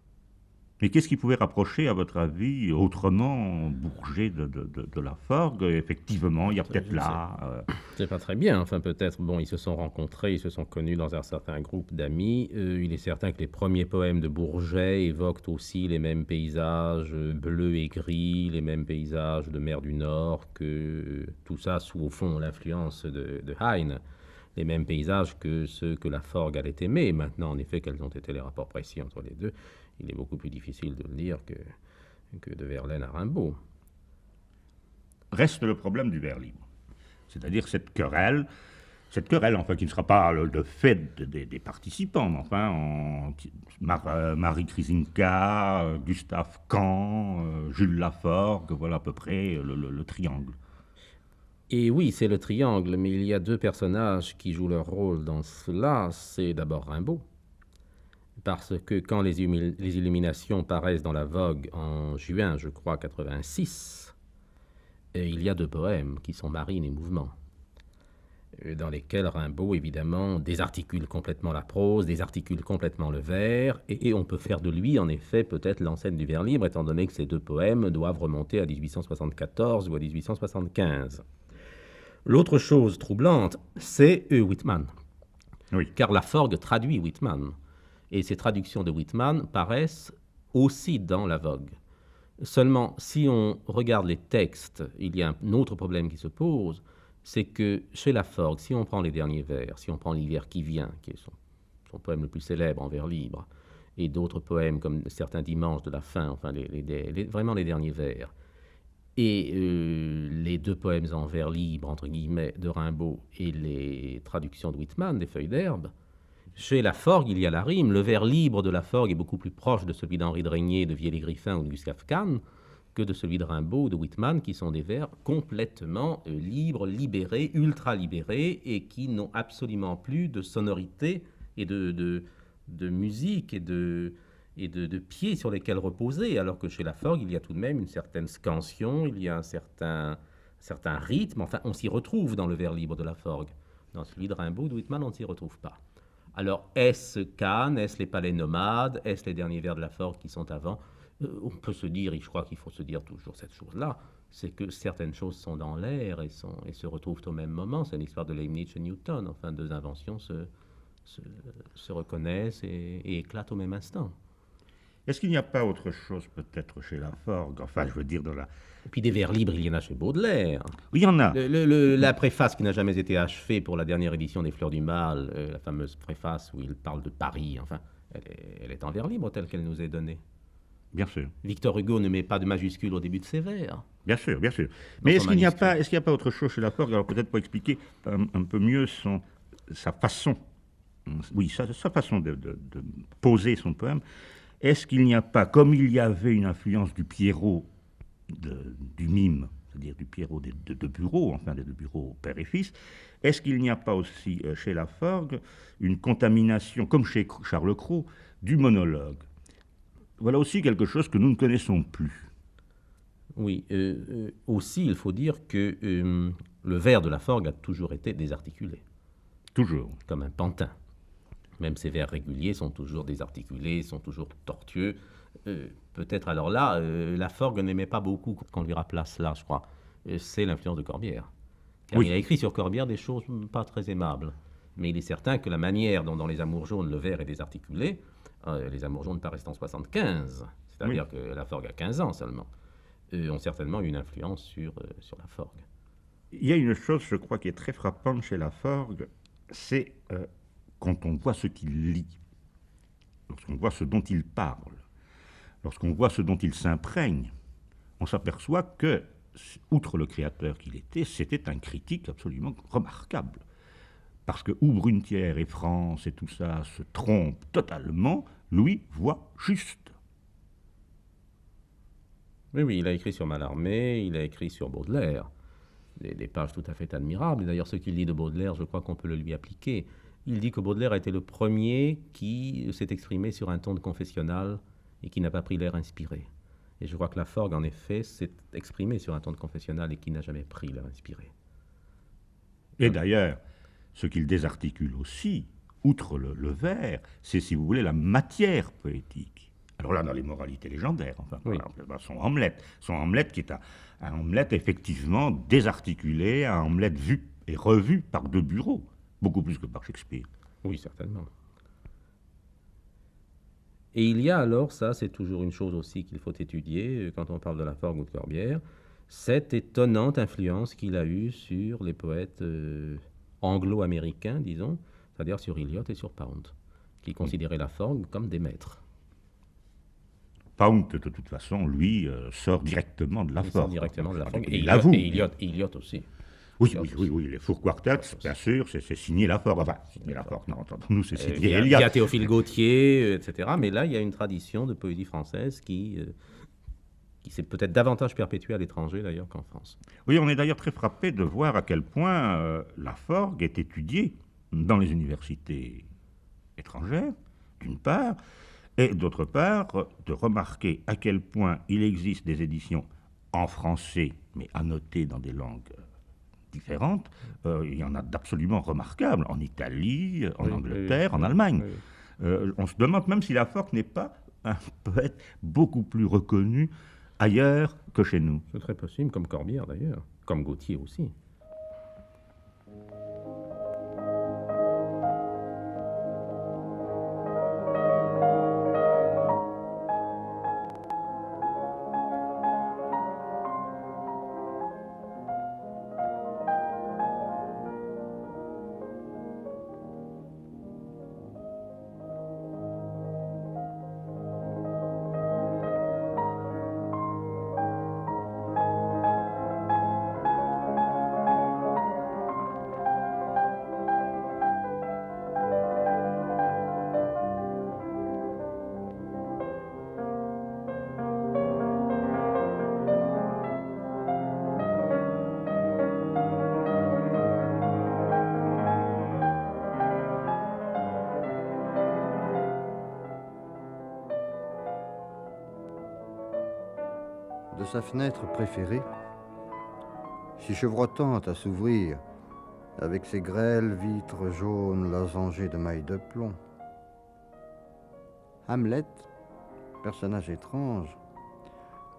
Mais qu'est-ce qui pouvait rapprocher, à votre avis, autrement Bourget de Laforgue? Effectivement, il y a peut-être là... C'est pas très bien. Enfin, peut-être, bon, ils se sont rencontrés, ils se sont connus dans un certain groupe d'amis. Il est certain que les premiers poèmes de Bourget évoquent aussi les mêmes paysages bleus et gris, les mêmes paysages de mer du Nord, que tout ça sous, au fond, l'influence de Heine. Les mêmes paysages que ceux que Laforgue allait aimer. Maintenant, en effet, quels ont été les rapports précis entre les deux, il est beaucoup plus difficile de le dire que de Verlaine à Rimbaud. Reste le problème du vers libre. C'est-à-dire cette querelle, enfin, qui ne sera pas le fait des participants, mais enfin, Marie Krisinka, Gustave Kahn, Jules Laforgue, voilà à peu près le triangle. Et oui, c'est le triangle, mais il y a deux personnages qui jouent leur rôle dans cela. C'est d'abord Rimbaud, parce que quand les Illuminations paraissent dans la Vogue en juin, je crois, 86, il y a deux poèmes qui sont Marine et Mouvement, dans lesquels Rimbaud, évidemment, désarticule complètement la prose, désarticule complètement le vers, et on peut faire de lui, en effet, peut-être l'ancêtre du vers libre, étant donné que ces deux poèmes doivent remonter à 1874 ou à 1875. L'autre chose troublante, c'est Whitman. Oui. Car Laforgue traduit Whitman. Et ces traductions de Whitman paraissent aussi dans la Vogue. Seulement, si on regarde les textes, il y a un autre problème qui se pose, c'est que chez Laforgue, si on prend les derniers vers, si on prend L'hiver qui vient, qui est son poème le plus célèbre en vers libre, et d'autres poèmes comme Certains dimanches de la fin, enfin vraiment les derniers vers, et les deux poèmes en vers libre, entre guillemets, de Rimbaud et les traductions de Whitman, des Feuilles d'herbe, chez Laforgue, il y a la rime. Le vers libre de Laforgue est beaucoup plus proche de celui d'Henri de Régnier, de Vielle-et-Griffin ou de Gustave Kahn que de celui de Rimbaud ou de Whitman, qui sont des vers complètement libres, libérés, ultra-libérés, et qui n'ont absolument plus de sonorité et de musique et de pieds sur lesquels reposer, alors que chez Laforgue, il y a tout de même une certaine scansion, il y a un certain rythme, enfin, on s'y retrouve dans le vers libre de Laforgue. Dans celui de Rimbaud, de Whitman, on ne s'y retrouve pas. Alors, est-ce Kahn, est-ce les palais nomades, est-ce les derniers vers de Laforgue qui sont avant? On peut se dire, et je crois qu'il faut se dire toujours cette chose-là, c'est que certaines choses sont dans l'air et se retrouvent au même moment. C'est l'histoire de Leibniz et Newton. Enfin, deux inventions se reconnaissent et éclatent au même instant. Est-ce qu'il n'y a pas autre chose peut-être chez Laforgue? Enfin, je veux dire dans la... Et puis des vers libres, il y en a chez Baudelaire. Oui, il y en a. La préface qui n'a jamais été achevée pour la dernière édition des Fleurs du Mal, la fameuse préface où il parle de Paris, enfin, elle est en vers libre telle qu'elle nous est donnée. Bien sûr. Victor Hugo ne met pas de majuscule au début de ses vers. Bien sûr, bien sûr. Mais est-ce qu'il n'y a pas autre chose chez Laforgue, alors peut-être pour expliquer un peu mieux sa façon, oui, sa façon de poser son poème, est-ce qu'il n'y a pas, comme il y avait une influence du Pierrot, du mime, c'est-à-dire du Pierrot des deux bureaux, enfin des deux bureaux père et fils, est-ce qu'il n'y a pas aussi chez Laforgue une contamination, comme chez Charles Cros, du monologue? Voilà aussi quelque chose que nous ne connaissons plus. Oui, aussi il faut dire que le vers de Laforgue a toujours été désarticulé. Toujours. Comme un pantin. Même ses vers réguliers sont toujours désarticulés, sont toujours tortueux. Peut-être alors là, Laforgue n'aimait pas beaucoup qu'on lui replace là, je crois. C'est l'influence de Corbière. Car oui. Il a écrit sur Corbière des choses pas très aimables. Mais il est certain que la manière dont dans Les Amours jaunes le vers est désarticulé, Les Amours jaunes paraissent en 75, c'est-à-dire que Laforgue a 15 ans seulement, ont certainement une influence sur Laforgue. Il y a une chose, je crois, qui est très frappante chez Laforgue, c'est quand on voit ce qu'il lit, lorsqu'on voit ce dont il parle, lorsqu'on voit ce dont il s'imprègne, on s'aperçoit que, outre le créateur qu'il était, c'était un critique absolument remarquable. Parce que où Brunetière et France et tout ça se trompent totalement, Louis voit juste. Oui, il a écrit sur Mallarmé, il a écrit sur Baudelaire. Des pages tout à fait admirables. D'ailleurs, ce qu'il dit de Baudelaire, je crois qu'on peut le lui appliquer. Il dit que Baudelaire a été le premier qui s'est exprimé sur un ton de confessionnal et qui n'a pas pris l'air inspiré. Et je crois que Laforgue, en effet, s'est exprimé sur un ton de confessionnal et qui n'a jamais pris l'air inspiré. Et d'ailleurs, ce qu'il désarticule aussi, outre le vers, c'est, si vous voulez, la matière poétique. Alors là, dans les moralités légendaires, enfin, Oui. son Hamlet qui est un Hamlet effectivement désarticulé, un Hamlet vu et revu par de Bureau, beaucoup plus que par Shakespeare. Oui, certainement. Et il y a alors, ça c'est toujours une chose aussi qu'il faut étudier quand on parle de Laforgue ou de Corbière, cette étonnante influence qu'il a eue sur les poètes anglo-américains, disons, c'est-à-dire sur Eliot et sur Pound, qui considéraient Laforgue comme des maîtres. Pound, de toute façon, lui, sort directement de Laforgue. Il sort directement de Laforgue. Il l'avoue. Et Eliot aussi. Oui, les Four Quartets, bien sûr, c'est signé Laforgue. Enfin, signé Laforgue, non, entendons-nous, c'est signé Eliot. Il y a Théophile Gautier, etc. Mais là, il y a une tradition de poésie française qui s'est peut-être davantage perpétuée à l'étranger, d'ailleurs, qu'en France. Oui, on est d'ailleurs très frappé de voir à quel point Laforgue est étudié dans les universités étrangères, d'une part, et d'autre part, de remarquer à quel point il existe des éditions en français, mais annotées dans des langues différentes. Il y en a d'absolument remarquables, en Italie, en Angleterre, en Allemagne. On se demande même si Laforgue n'est pas un poète beaucoup plus reconnu ailleurs que chez nous. C'est très possible, comme Corbière d'ailleurs, comme Gautier aussi. De sa fenêtre préférée, si chevrotante à s'ouvrir, avec ses grêles vitres jaunes lozangées de mailles de plomb, Hamlet, personnage étrange,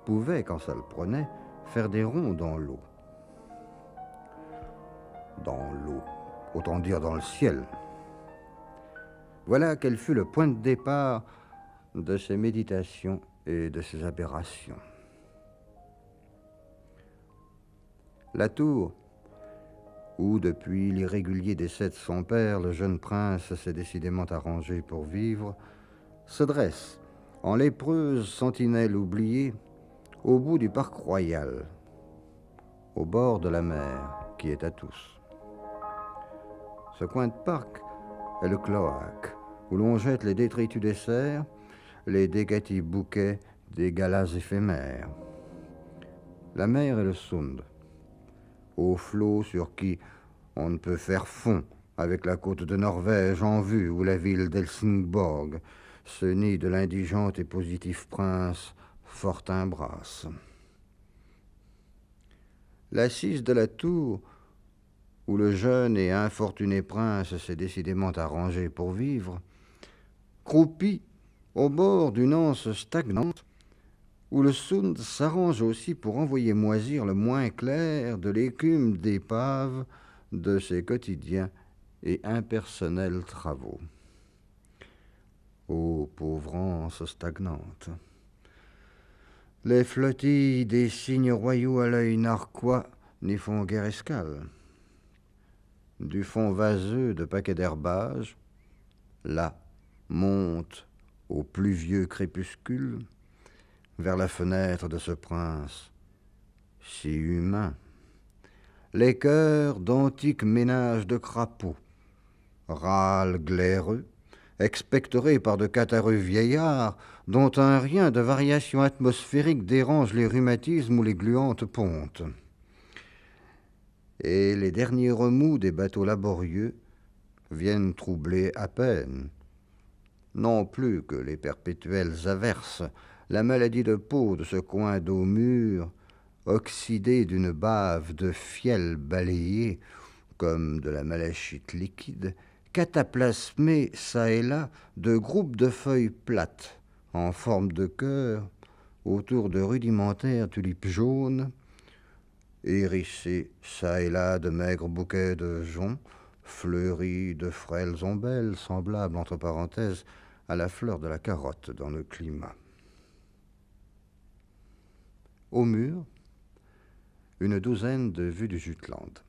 pouvait, quand ça le prenait, faire des ronds dans l'eau. Dans l'eau, autant dire dans le ciel. Voilà quel fut le point de départ de ses méditations et de ses aberrations. La tour, où depuis l'irrégulier décès de son père, le jeune prince s'est décidément arrangé pour vivre, se dresse en lépreuse sentinelle oubliée, au bout du parc royal, au bord de la mer qui est à tous. Ce coin de parc est le cloaque, où l'on jette les détritus des serres, les dégatis bouquets des galas éphémères. La mer est le Sund, au flot sur qui on ne peut faire fond avec la côte de Norvège en vue ou la ville d'Helsingborg, ce nid de l'indigent et positif prince Fortinbras. L'assise de la tour, où le jeune et infortuné prince s'est décidément arrangé pour vivre, croupit au bord d'une anse stagnante, où le Sund s'arrange aussi pour envoyer moisir le moins clair de l'écume d'épave de ses quotidiens et impersonnels travaux. Ô pauvre anse stagnante! Les flottilles des cygnes royaux à l'œil narquois n'y font guère escale. Du fond vaseux de paquets d'herbage, là monte au pluvieux crépuscule, vers la fenêtre de ce prince si humain, les chœurs d'antiques ménages de crapauds, râles glaireux, expectorés par de catarreux vieillards dont un rien de variation atmosphérique dérange les rhumatismes ou les gluantes pontes. Et les derniers remous des bateaux laborieux viennent troubler à peine, non plus que les perpétuelles averses, la maladie de peau de ce coin d'eau mûre, oxydé d'une bave de fiel balayé, comme de la malachite liquide, cataplasmé çà et là de groupes de feuilles plates, en forme de cœur, autour de rudimentaires tulipes jaunes, hérissés çà et là de maigres bouquets de joncs, fleuris de frêles ombelles, semblables, entre parenthèses, à la fleur de la carotte dans le climat. Au mur, une douzaine de vues du Jutland.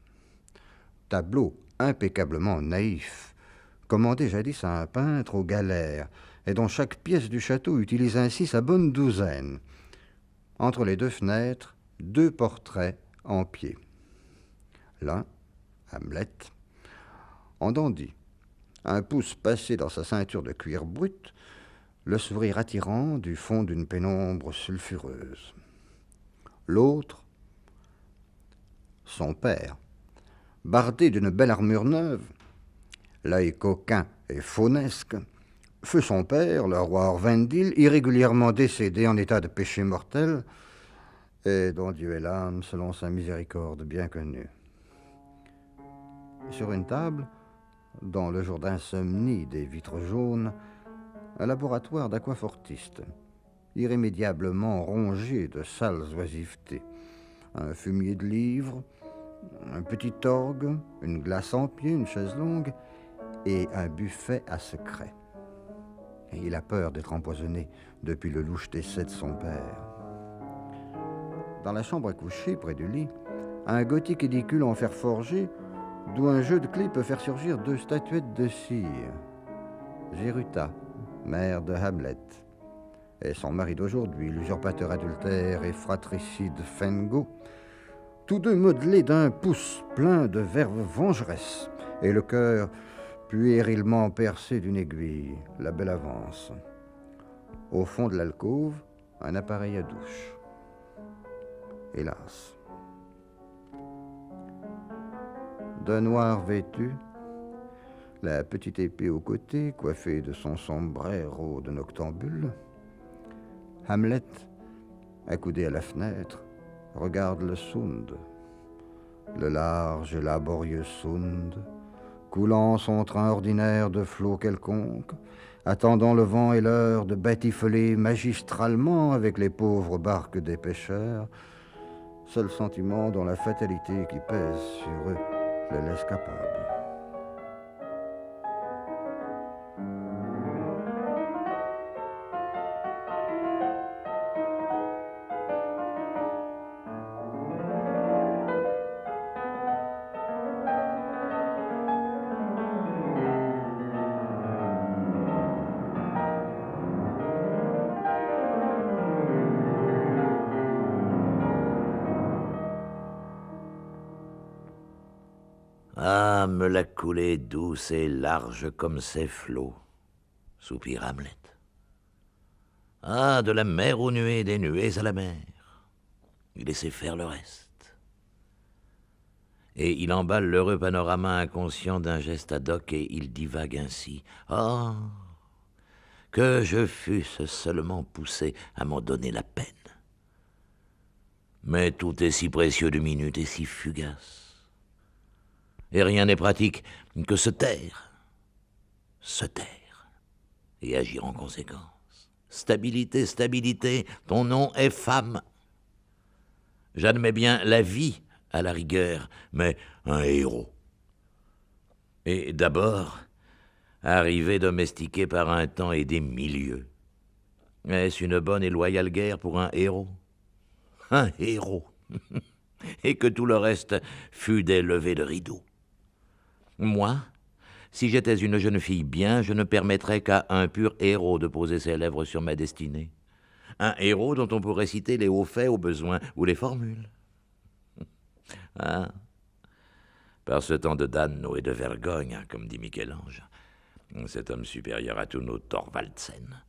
Tableau impeccablement naïf, commandé jadis à un peintre aux galères, et dont chaque pièce du château utilise ainsi sa bonne douzaine. Entre les deux fenêtres, 2 portraits en pied. L'un, Hamlet, en dandy, un pouce passé dans sa ceinture de cuir brut, le sourire attirant du fond d'une pénombre sulfureuse. L'autre, son père, bardé d'une belle armure neuve, l'œil coquin et faunesque, fut son père, le roi Orvendil, irrégulièrement décédé en état de péché mortel, et dont Dieu est l'âme selon sa miséricorde bien connue. Sur une table, dans le jour d'insomnie des vitres jaunes, un laboratoire d'aquafortiste, irrémédiablement rongé de sales oisivetés, un fumier de livres, un petit orgue, une glace en pied, une chaise longue et un buffet à secret. Et il a peur d'être empoisonné depuis le louche décès de son père. Dans la chambre à coucher, près du lit, un gothique édicule en fer forgé, d'où un jeu de clés peut faire surgir 2 statuettes de cire. Géruta, mère de Hamlet, et son mari d'aujourd'hui, l'usurpateur adultère et fratricide Fengo, tous deux modelés d'un pouce plein de verve vengeresse, et le cœur puérilement percé d'une aiguille, la belle avance. Au fond de l'alcôve, un appareil à douche. Hélas. De noir vêtu, la petite épée au côté, coiffée de son sombrero de noctambule, Hamlet, accoudé à la fenêtre, regarde le Sund, le large et laborieux Sund, coulant son train ordinaire de flots quelconques, attendant le vent et l'heure de batifoler magistralement avec les pauvres barques des pêcheurs, seul sentiment dont la fatalité qui pèse sur eux les laisse capables. Ah, me la coulée douce et large comme ses flots, soupire Hamlet. Ah, de la mer aux nuées, des nuées à la mer, il laissait faire le reste. Et il emballe l'heureux panorama inconscient d'un geste ad hoc et il divague ainsi. Oh, que je fusse seulement poussé à m'en donner la peine. Mais tout est si précieux de minutes et si fugace. Et rien n'est pratique que se taire, et agir en conséquence. Stabilité, stabilité, ton nom est femme. J'admets bien la vie à la rigueur, mais un héros. Et d'abord, arrivé domestiqué par un temps et des milieux. Est-ce une bonne et loyale guerre pour un héros? Un héros. Et que tout le reste fût des levées de rideau. Moi, si j'étais une jeune fille bien, je ne permettrais qu'à un pur héros de poser ses lèvres sur ma destinée. Un héros dont on pourrait citer les hauts faits au besoin ou les formules. Ah, par ce temps de Danno et de Vergogne, comme dit Michel-Ange, cet homme supérieur à tous nos Thorvaldsen,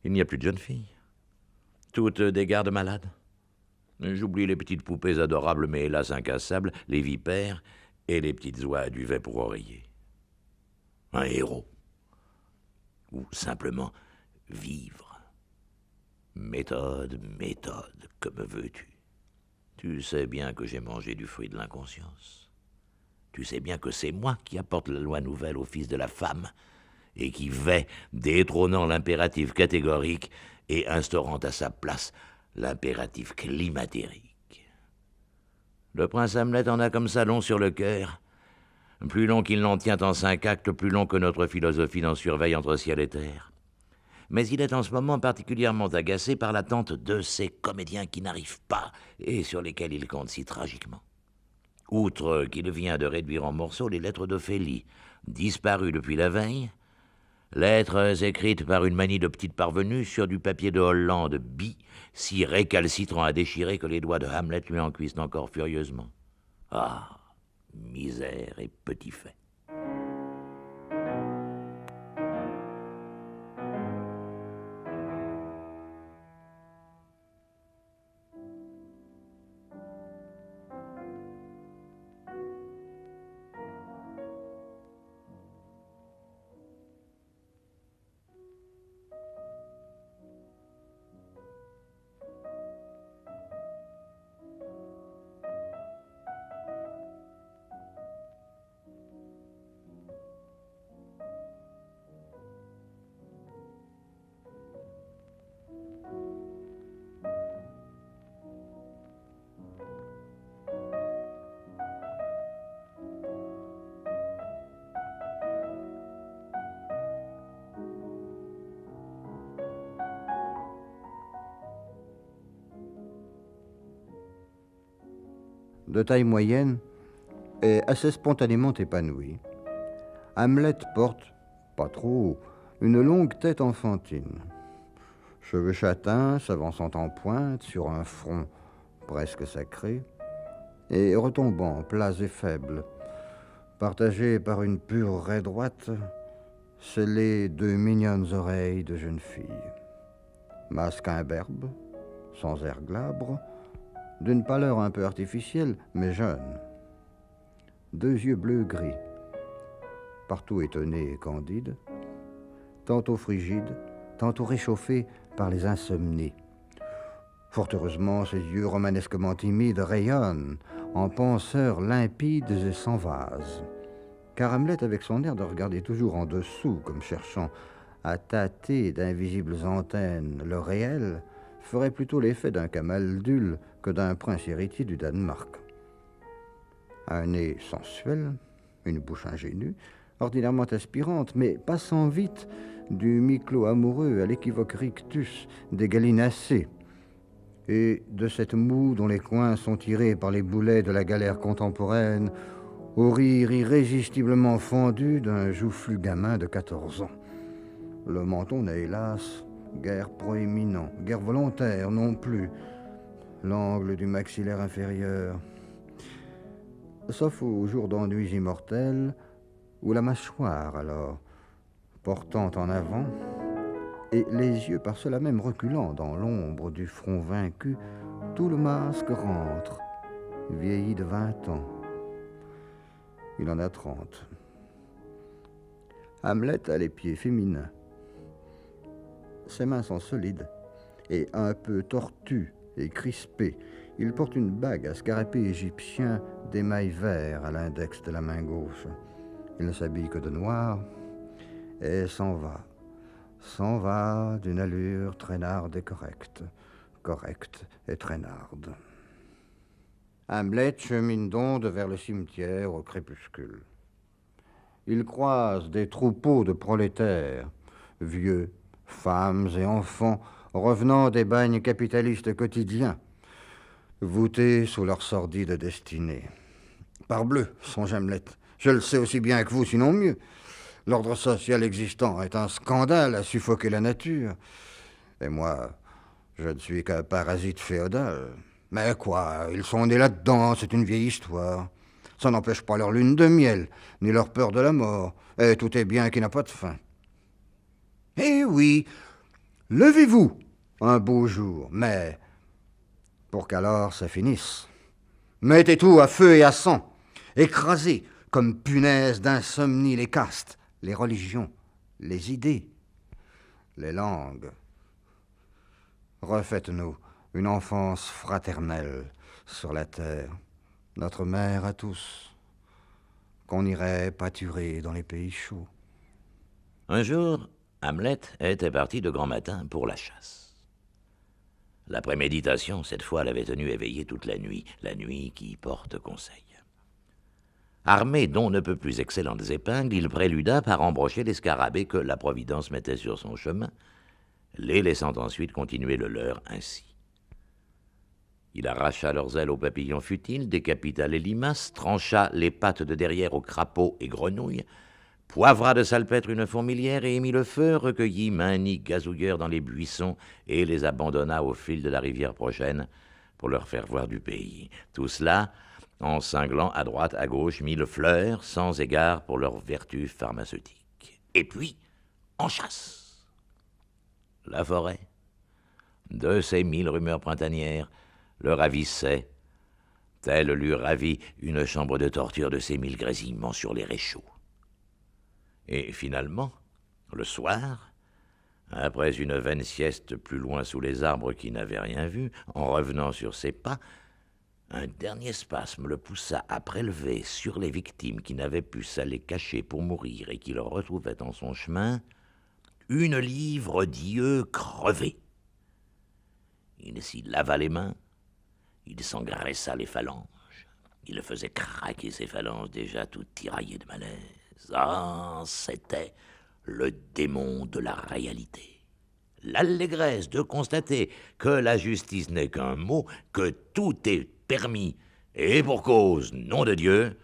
il n'y a plus de jeunes filles. Toutes des gardes malades. J'oublie les petites poupées adorables mais hélas incassables, les vipères et les petites oies à duvet pour oreiller. Un héros. Ou simplement vivre. Méthode, méthode, que me veux-tu? Tu sais bien que j'ai mangé du fruit de l'inconscience. Tu sais bien que c'est moi qui apporte la loi nouvelle au fils de la femme et qui vais détrônant l'impératif catégorique et instaurant à sa place l'impératif climatérique. Le prince Hamlet en a comme ça long sur le cœur, plus long qu'il n'en tient en 5 actes, plus long que notre philosophie n'en surveille entre ciel et terre. Mais il est en ce moment particulièrement agacé par l'attente de ces comédiens qui n'arrivent pas et sur lesquels il compte si tragiquement. Outre qu'il vient de réduire en morceaux les lettres d'Ophélie, disparues depuis la veille, lettres écrites par une manie de petite parvenue sur du papier de Hollande si récalcitrant à déchirer que les doigts de Hamlet lui en cuisent encore furieusement. Ah, misère et petit fait. De taille moyenne, est assez spontanément épanoui. Hamlet porte, pas trop, une longue tête enfantine. Cheveux châtains s'avançant en pointe sur un front presque sacré, et retombant plats et faibles, partagés par une pure raie droite, scellée de mignonnes oreilles de jeune fille. Masque imberbe, sans air glabre, d'une pâleur un peu artificielle, mais jeune. 2 yeux bleu-gris, partout étonnés et candides, tantôt frigides, tantôt réchauffés par les insomnies. Fort heureusement, ses yeux romanesquement timides rayonnent en penseurs limpides et sans vase. Car Hamlet, avec son air de regarder toujours en dessous, comme cherchant à tâter d'invisibles antennes le réel, ferait plutôt l'effet d'un camaldule que d'un prince héritier du Danemark. Un nez sensuel, une bouche ingénue, ordinairement aspirante, mais passant vite du mi-clos amoureux à l'équivoque rictus des gallinacées, et de cette moue dont les coins sont tirés par les boulets de la galère contemporaine au rire irrésistiblement fendu d'un joufflu gamin de 14 ans. Le menton n'est hélas guère proéminent, guère volontaire non plus. L'angle du maxillaire inférieur. sauf aux jours d'ennuis immortels, où la mâchoire, alors, portant en avant, et les yeux par cela même reculant dans l'ombre du front vaincu, tout le masque rentre, vieilli de 20 ans. Il en a 30. Hamlet a les pieds féminins. Ses mains sont solides et un peu tortues et crispées. Il porte une bague à scarabée égyptien d'émail vert à l'index de la main gauche. Il ne s'habille que de noir et s'en va d'une allure traînarde et correcte et traînarde. Hamlet chemine donc vers le cimetière au crépuscule. Il croise des troupeaux de prolétaires, vieux, femmes et enfants, revenant des bagnes capitalistes quotidiens, voûtés sous leur sordide destinée. Parbleu, songe Hamlet, je le sais aussi bien que vous, sinon mieux. L'ordre social existant est un scandale à suffoquer la nature. Et moi, je ne suis qu'un parasite féodal. Mais quoi, ils sont nés là-dedans, c'est une vieille histoire. Ça n'empêche pas leur lune de miel, ni leur peur de la mort. Et tout est bien qui n'a pas de fin. Eh oui, levez-vous un beau jour, mais pour qu'alors ça finisse. Mettez tout à feu et à sang. Écrasez comme punaise d'insomnie les castes, les religions, les idées, les langues. Refaites-nous une enfance fraternelle sur la terre, notre mère à tous, qu'on irait pâturer dans les pays chauds. Un jour, Hamlet était parti de grand matin pour la chasse. La préméditation, cette fois, l'avait tenu éveillé toute la nuit qui porte conseil. Armé d'on ne peut plus excellentes épingles, il préluda par embrocher les scarabées que la Providence mettait sur son chemin, les laissant ensuite continuer le leur ainsi. Il arracha leurs ailes aux papillons futiles, décapita les limaces, trancha les pattes de derrière aux crapauds et grenouilles, poivra de salpêtre une fourmilière et émit le feu, recueillit maints gazouilleurs dans les buissons et les abandonna au fil de la rivière prochaine pour leur faire voir du pays. Tout cela en cinglant à droite, à gauche, 1000 fleurs, sans égard pour leurs vertus pharmaceutiques. Et puis, en chasse. La forêt, de ces 1000 rumeurs printanières, le ravissait, tel lui ravit une chambre de torture de ces 1000 grésillements sur les réchauds. Et finalement, le soir, après une vaine sieste plus loin sous les arbres qui n'avaient rien vu, en revenant sur ses pas, un dernier spasme le poussa à prélever sur les victimes qui n'avaient pu s'aller cacher pour mourir et qui le retrouvaient en son chemin, une livre d'yeux crevés. Il s'y lava les mains, il s'engraissa les phalanges, il faisait craquer ses phalanges déjà toutes tiraillées de malaise. Ah, c'était le démon de la réalité. L'allégresse de constater que la justice n'est qu'un mot, que tout est permis, et pour cause, nom de Dieu,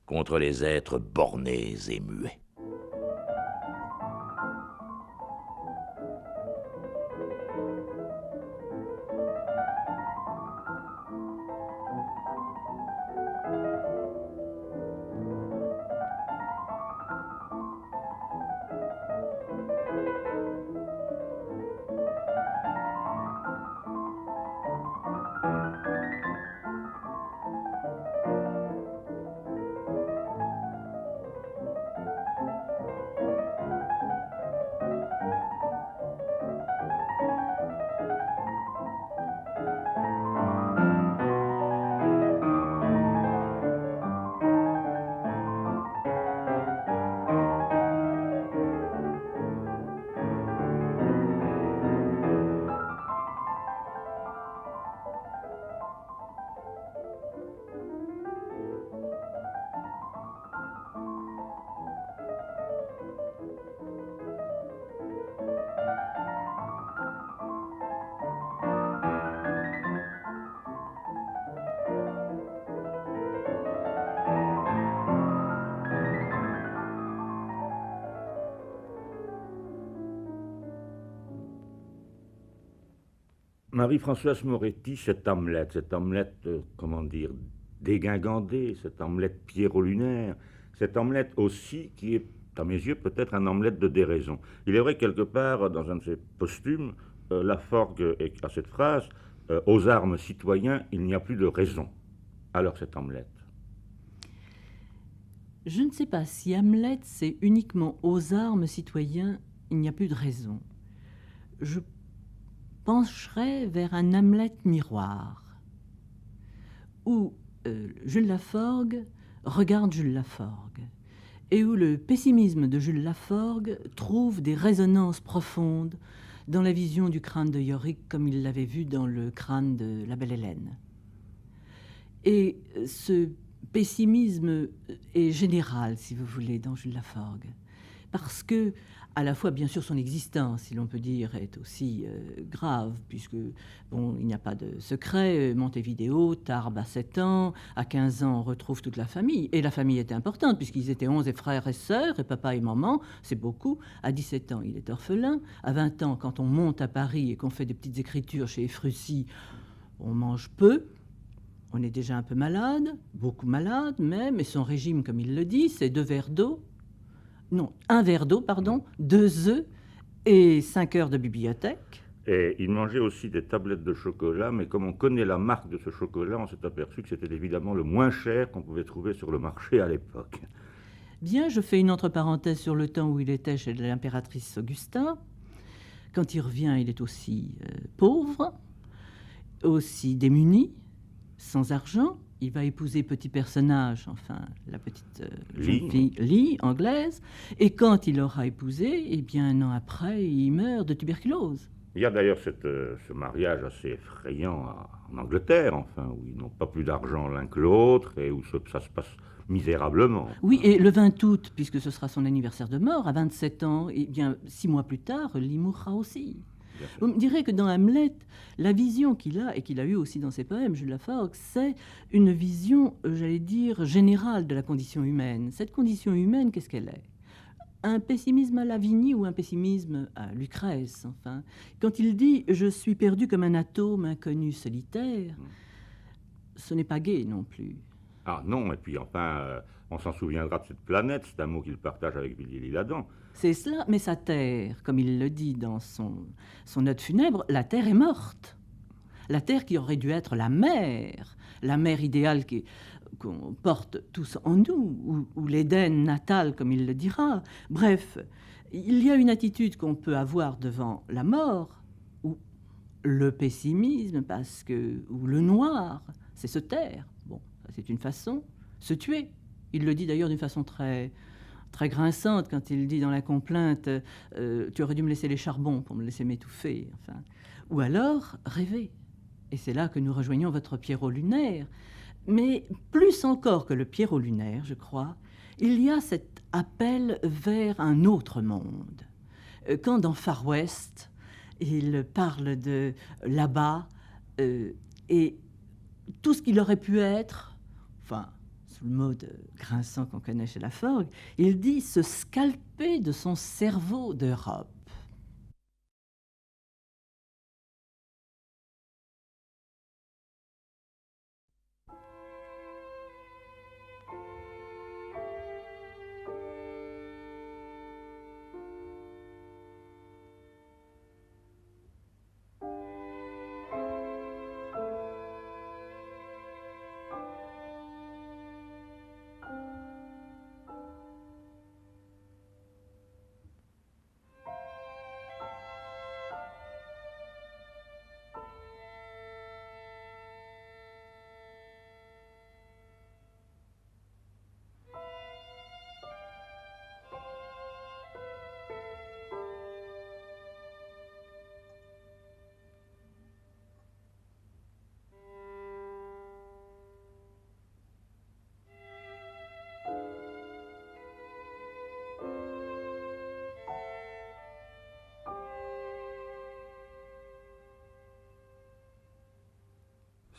contre les êtres bornés et muets. Marie-Françoise Moretti, cet Hamlet, comment dire, dégingandée, cette omelette pierrot-lunaire, cette omelette aussi qui est, à mes yeux, peut-être un omelette de déraison. Il est vrai que quelque part, dans un de ses posthumes, Laforgue a cette phrase « Aux armes citoyens, il n'y a plus de raison ». Alors cette omelette. Je ne sais pas si Hamlet, c'est uniquement aux armes citoyens, il n'y a plus de raison. Je pencherais vers un Hamlet miroir, où Jules Laforgue regarde Jules Laforgue, et où le pessimisme de Jules Laforgue trouve des résonances profondes dans la vision du crâne de Yorick, comme il l'avait vu dans le crâne de la belle Hélène. Et ce pessimisme est général, si vous voulez, dans Jules Laforgue, parce que, à la fois, bien sûr, son existence, si l'on peut dire, est aussi grave, puisque, bon, il n'y a pas de secret, Montevideo, Tarbes à 7 ans, à 15 ans, on retrouve toute la famille, et la famille était importante, puisqu'ils étaient 11 et frères et sœurs, et papa et maman, c'est beaucoup. À 17 ans, il est orphelin. À 20 ans, quand on monte à Paris et qu'on fait des petites écritures chez Efrussi, on mange peu. On est déjà un peu malade, beaucoup malade même, et son régime, comme il le dit, c'est 2 verres d'eau. Non, 1 verre d'eau, pardon, 2 œufs et 5 heures de bibliothèque. Et il mangeait aussi des tablettes de chocolat, mais comme on connaît la marque de ce chocolat, on s'est aperçu que c'était évidemment le moins cher qu'on pouvait trouver sur le marché à l'époque. Bien, je fais une entre parenthèse sur le temps où il était chez l'impératrice Augusta. Quand il revient, il est aussi pauvre, aussi démuni, sans argent. Il va épouser petit personnage, enfin, la petite jeune fille Lee, anglaise. Et quand il l'aura épousée, eh bien, 1 an après, il meurt de tuberculose. Il y a d'ailleurs ce mariage assez effrayant en Angleterre, enfin, où ils n'ont pas plus d'argent l'un que l'autre et où ça se passe misérablement. Oui, et le 20 août, puisque ce sera son anniversaire de mort, à 27 ans, eh bien, 6 mois plus tard, Lee mourra aussi. Vous me direz que dans Hamlet, la vision qu'il a, et qu'il a eue aussi dans ses poèmes, Jules Laforgue, c'est une vision, j'allais dire, générale de la condition humaine. Cette condition humaine, qu'est-ce qu'elle est ? Un pessimisme à Lavigny ou un pessimisme à Lucrèce, enfin. Quand il dit « je suis perdu comme un atome inconnu solitaire », ce n'est pas gai non plus. Ah non, et puis enfin, on s'en souviendra de cette planète, c'est un mot qu'il partage avec Villiers-L'Isle-Adam. C'est cela, mais sa terre, comme il le dit dans son note funèbre, la terre est morte. La terre qui aurait dû être la mer idéale qu'on porte tous en nous, ou l'Éden natal, comme il le dira. Bref, il y a une attitude qu'on peut avoir devant la mort, ou le pessimisme, ou le noir, c'est se taire. Bon, c'est une façon, se tuer. Il le dit d'ailleurs d'une façon très grinçante quand il dit dans la complainte tu aurais dû me laisser les charbons pour me laisser m'étouffer, enfin. Ou alors rêver. Et c'est là que nous rejoignons votre Pierrot lunaire. Mais plus encore que le Pierrot lunaire, je crois, il y a cet appel vers un autre monde. Quand dans Far West, il parle de là-bas et tout ce qu'il aurait pu être, enfin, sous le mode grinçant qu'on connaît chez Laforgue, il dit se scalper de son cerveau d'Europe.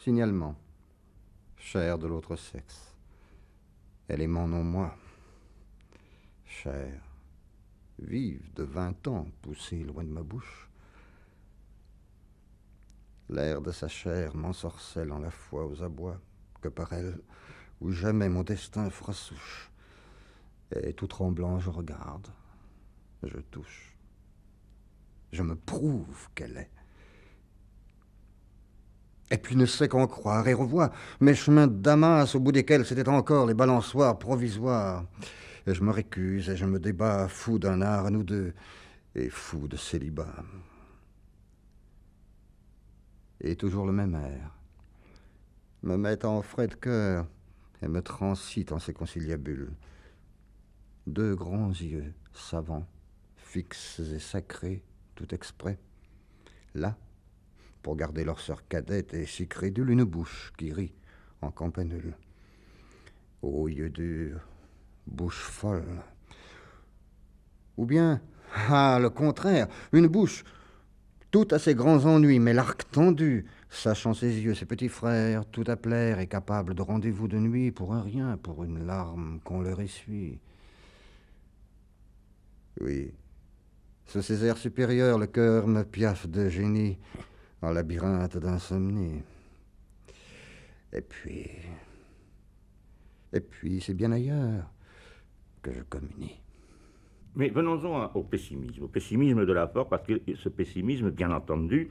Signalement. Chair de l'autre sexe. Elle est mon nom, moi. Chair, vive de 20 ans, poussée loin de ma bouche. L'air de sa chair m'ensorcelle en la fois aux abois, que par elle, où jamais mon destin fera souche. Et tout tremblant, je regarde, je touche, je me prouve qu'elle est. Et puis ne sais qu'en croire, et revois mes chemins de Damas, au bout desquels c'étaient encore les balançoires provisoires. Et je me récuse, et je me débat, fou d'un art à nous deux, et fou de célibat. Et toujours le même air, me met en frais de cœur, et me transite en ses conciliabules. Deux grands yeux, savants, fixes et sacrés, tout exprès. Là, pour garder leur sœur cadette et si crédule, une bouche qui rit en campanule. Ô yeux durs, bouche folle. Ou bien, le contraire, une bouche tout à ses grands ennuis, mais l'arc tendu, sachant ses yeux, ses petits frères, tout à plaire et capable de rendez-vous de nuit pour un rien, pour une larme qu'on leur essuie. Oui, sous ces airs supérieurs, le cœur me piaffe de génie, en labyrinthe d'insomnie. Et puis, c'est bien ailleurs que je communie. Mais venons-en au pessimisme de Laforgue, parce que ce pessimisme, bien entendu,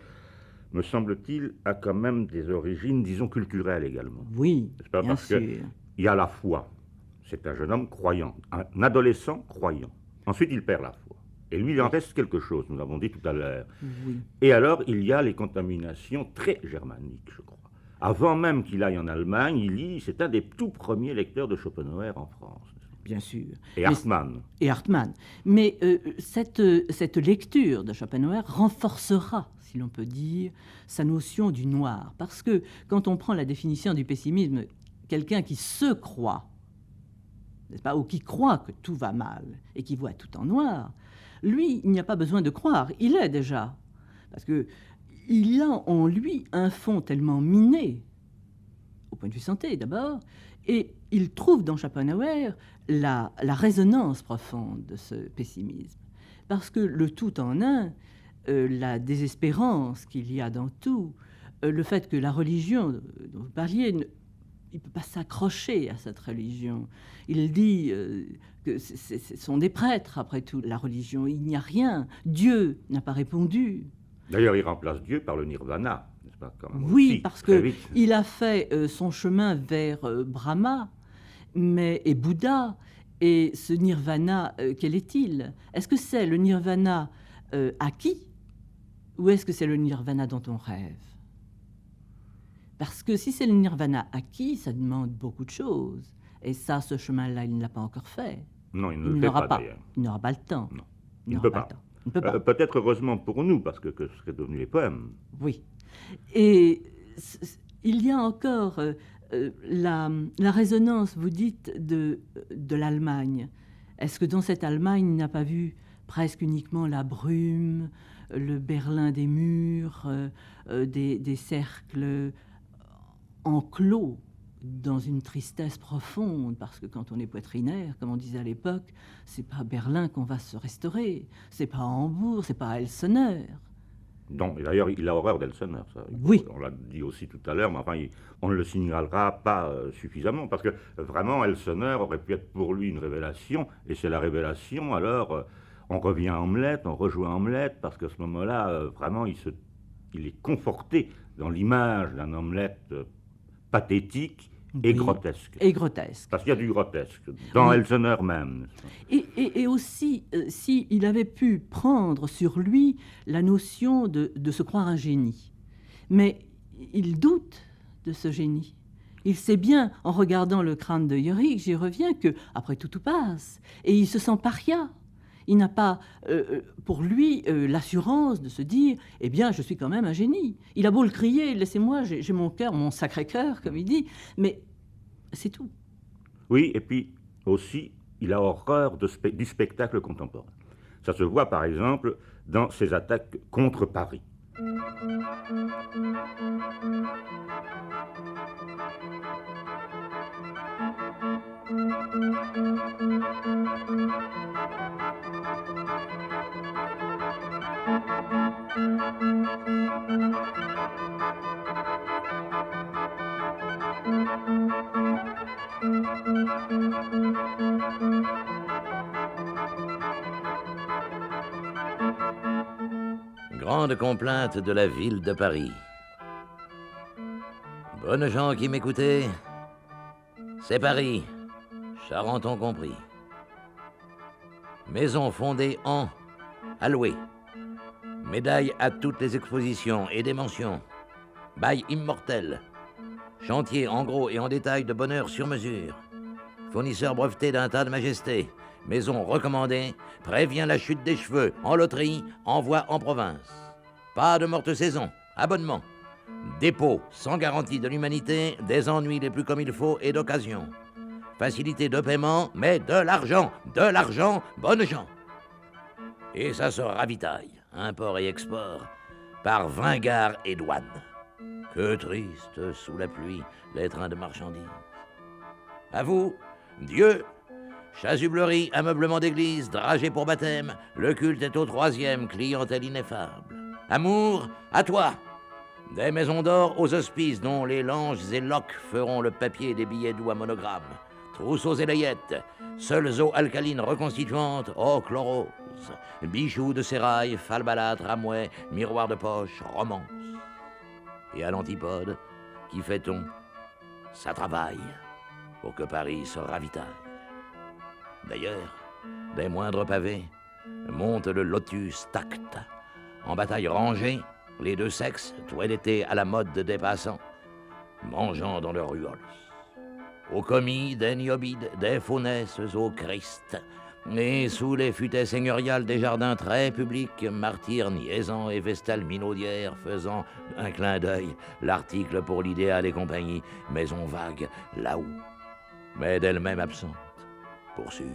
me semble-t-il, a quand même des origines, disons, culturelles également. Oui, n'est-ce pas? bien Parce sûr. qu'il y a la foi. C'est un jeune homme croyant, un adolescent croyant. Ensuite, il perd la foi. Et lui, il en reste quelque chose, nous l'avons dit tout à l'heure. Oui. Et alors, il y a les contaminations très germaniques, je crois. Avant même qu'il aille en Allemagne, il lit, c'est un des tout premiers lecteurs de Schopenhauer en France. Bien sûr. Et Hartmann. Et Hartmann. Mais cette lecture de Schopenhauer renforcera, si l'on peut dire, sa notion du noir. Parce que quand on prend la définition du pessimisme, quelqu'un qui se croit, n'est-ce pas, ou qui croit que tout va mal et qui voit tout en noir, lui, il n'y a pas besoin de croire, il est déjà. Parce que il a en lui un fond tellement miné, au point de vue santé d'abord, et il trouve dans Schopenhauer la résonance profonde de ce pessimisme. Parce que le tout en un, la désespérance qu'il y a dans tout, le fait que la religion dont vous parliez, il ne peut pas s'accrocher à cette religion. Il dit que ce sont des prêtres, après tout, la religion. Il n'y a rien. Dieu n'a pas répondu. D'ailleurs, il remplace Dieu par le nirvana, n'est-ce pas? Oui, aussi, parce très vite. qu'il a fait son chemin vers Brahma et Bouddha. Et ce nirvana, quel est-il? Est-ce que c'est le nirvana acquis ou est-ce que c'est le nirvana dont on rêve? Parce que si c'est le nirvana acquis, ça demande beaucoup de choses. Et ça, ce chemin-là, il ne l'a pas encore fait. Non, il ne le fait pas, d'ailleurs. Il n'aura pas le temps. Non, il ne peut pas. Il ne peut pas. Peut-être heureusement pour nous, parce que ce seraient devenus les poèmes. Oui. Et il y a encore la résonance, vous dites, de l'Allemagne. Est-ce que dans cette Allemagne, il n'a pas vu presque uniquement la brume, le Berlin des murs, des cercles enclos dans une tristesse profonde, parce que quand on est poitrinaire, comme on disait à l'époque, c'est pas à Berlin qu'on va se restaurer, c'est pas à Hambourg, c'est pas à Elseneur. Non, et d'ailleurs, il a horreur d'Elseneur, ça. Oui. On l'a dit aussi tout à l'heure, mais enfin, on ne le signalera pas suffisamment, parce que vraiment, Elseneur aurait pu être pour lui une révélation, et c'est la révélation, alors, on revient à Hamlet, on rejoint Hamlet, parce qu'à ce moment-là, vraiment, il est conforté dans l'image d'un Hamlet pathétique et Oui. grotesque. Et grotesque. Parce qu'il y a du grotesque, dans Oui. Elseneur même. Et aussi, s'il avait pu prendre sur lui la notion de se croire un génie. Mais il doute de ce génie. Il sait bien, en regardant le crâne de Yorick, j'y reviens, que après tout passe. Et il se sent paria. Il n'a pas, pour lui, l'assurance de se dire « Eh bien, je suis quand même un génie. » Il a beau le crier « Laissez-moi, j'ai mon cœur, mon sacré cœur », comme il dit, mais c'est tout. Oui, et puis aussi, il a horreur du spectacle contemporain. Ça se voit, par exemple, dans ses attaques contre Paris. Grande complainte de la ville de Paris. Bonnes gens qui m'écoutez, c'est Paris, Charenton compris. Maison fondée en, à louer. Médaille à toutes les expositions et des mentions. Bail immortel. Chantier en gros et en détail de bonheur sur mesure. Fournisseur breveté d'un tas de majesté. Maison recommandée. Prévient la chute des cheveux. En loterie. Envoi en province. Pas de morte saison. Abonnement. Dépôt sans garantie de l'humanité. Des ennuis les plus comme il faut et d'occasion. Facilité de paiement, mais de l'argent. De l'argent, bonnes gens. Et ça se ravitaille, import et export, par 20 gares et douanes. Que triste, sous la pluie, les trains de marchandises. À vous, Dieu, chasublerie, ameublement d'église, dragée pour baptême, le culte est au 3e, clientèle ineffable. Amour, à toi. Des maisons d'or aux hospices dont les langes et loques feront le papier des billets doux à monogramme. Trousseaux et layettes, seules eaux alcalines reconstituantes, eau chlorose, bijoux de sérail, falbalade, tramway, miroir de poche, romance. Et à l'antipode, qui fait-on? Ça travaille pour que Paris se ravitaille. D'ailleurs, des moindres pavés, monte le lotus tact. En bataille rangée, les deux sexes, toilettés à la mode des passants, mangeant dans leurs ruoles. Au commis des niobides, des faunesses au Christ, et sous les futaies seigneuriales des jardins très publics, martyrs niaisant et vestales minaudières faisant un clin d'œil l'article pour l'idéal et compagnie, maison vague là-haut, mais d'elle-même absente, pour sûr.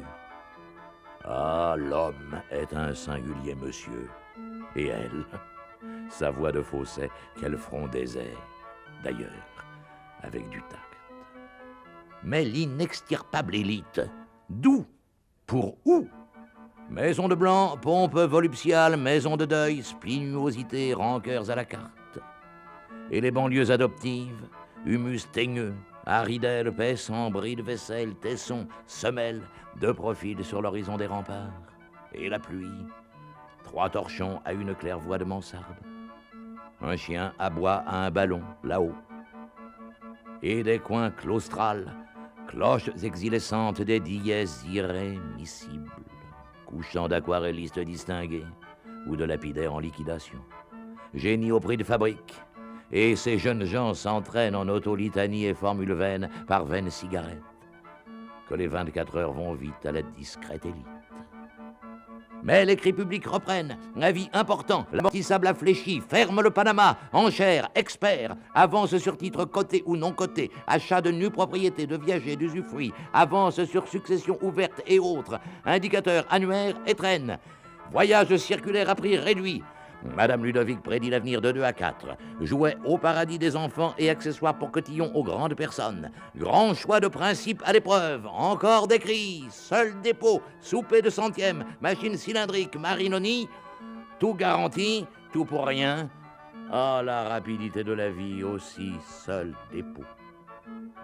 Ah, l'homme est un singulier monsieur, et elle, sa voix de fausset, quel front désert, d'ailleurs, avec du tact. Mais l'inextirpable élite, d'où? Pour où? Maison de blanc, pompe voluptiale, maison de deuil, spléniosité, rancœurs à la carte. Et les banlieues adoptives, humus teigneux, aridelles, paissant, bris de vaisselle, tessons, semelles, de profil sur l'horizon des remparts. Et la pluie, 3 torchons à une claire-voie de mansarde. Un chien aboie à un ballon, là-haut. Et des coins claustrales, cloches exilescentes des dièses irrémissibles, couchant d'aquarellistes distingués ou de lapidaires en liquidation. Génie au prix de fabrique, et ces jeunes gens s'entraînent en autolitanie et formules vaines par vaines cigarettes, que les 24 heures vont vite à la discrète élite. Mais les cris publics reprennent. Avis important, l'amortissable a fléchi, ferme le Panama, enchères, experts, avance sur titre coté ou non coté, achat de nues propriétés, de viagers, d'usufruits, avance sur succession ouverte et autres, indicateurs annuaires et traîne, voyage circulaire à prix réduit. Madame Ludovic prédit l'avenir de 2 à 4. Jouets au paradis des enfants et accessoires pour cotillons aux grandes personnes. Grand choix de principes à l'épreuve. Encore des cris. Seul dépôt. Souper de centième. Machine cylindrique. Marinoni. Tout garanti. Tout pour rien. Ah, la rapidité de la vie aussi. Seul dépôt.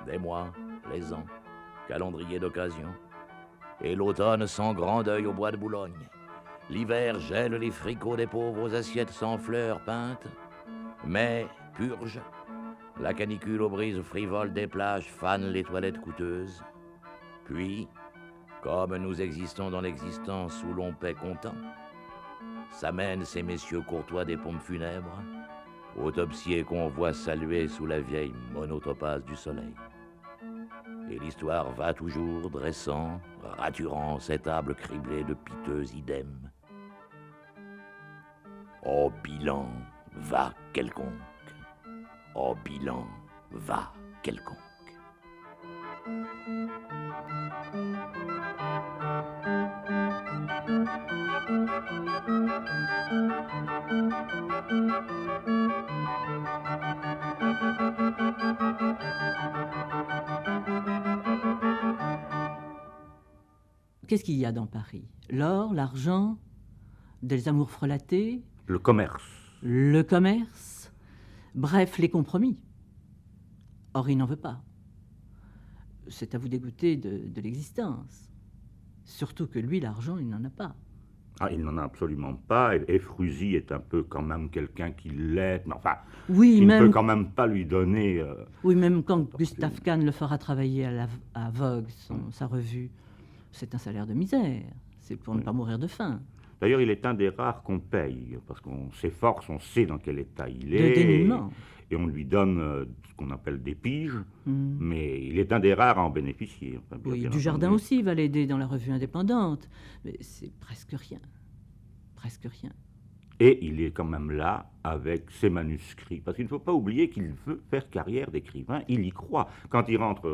Des mois, les ans. Calendrier d'occasion. Et l'automne sans grand deuil au bois de Boulogne. L'hiver gèle les fricots des pauvres aux assiettes sans fleurs peintes. Mais purge. La canicule aux brises frivoles des plages fane les toilettes coûteuses. Puis, comme nous existons dans l'existence où l'on paie comptant, s'amènent ces messieurs courtois des pompes funèbres, autopsiés qu'on voit saluer sous la vieille monotopaze du soleil. Et l'histoire va toujours dressant, raturant cette table criblée de piteux idem. Au bilan va quelconque. Au bilan va quelconque. Qu'est-ce qu'il y a dans Paris? L'or, l'argent, des amours frelatés? Le commerce. Le commerce? Bref, les compromis. Or, il n'en veut pas. c'est à vous dégoûter de l'existence. Surtout que lui, l'argent, il n'en a pas. Ah, il n'en a absolument pas, et Frusy est un peu quand même quelqu'un qui l'est, mais enfin, Oui, qui ne même, peut quand même pas lui donner... oui, même quand Gustave Kahn le fera travailler à Vogue, sa revue, c'est un salaire de misère. C'est pour ne pas mourir de faim. D'ailleurs, il est un des rares qu'on paye, parce qu'on s'efforce, on sait dans quel état il De est, dénuement. et on lui donne ce qu'on appelle des piges, Mm. mais il est un des rares à en bénéficier. Enfin, Oui, bien Dujardin entendu. aussi va l'aider dans la revue indépendante, mais c'est presque rien. Presque rien. Et il est quand même là avec ses manuscrits, parce qu'il ne faut pas oublier qu'il veut faire carrière d'écrivain, il y croit. Quand il rentre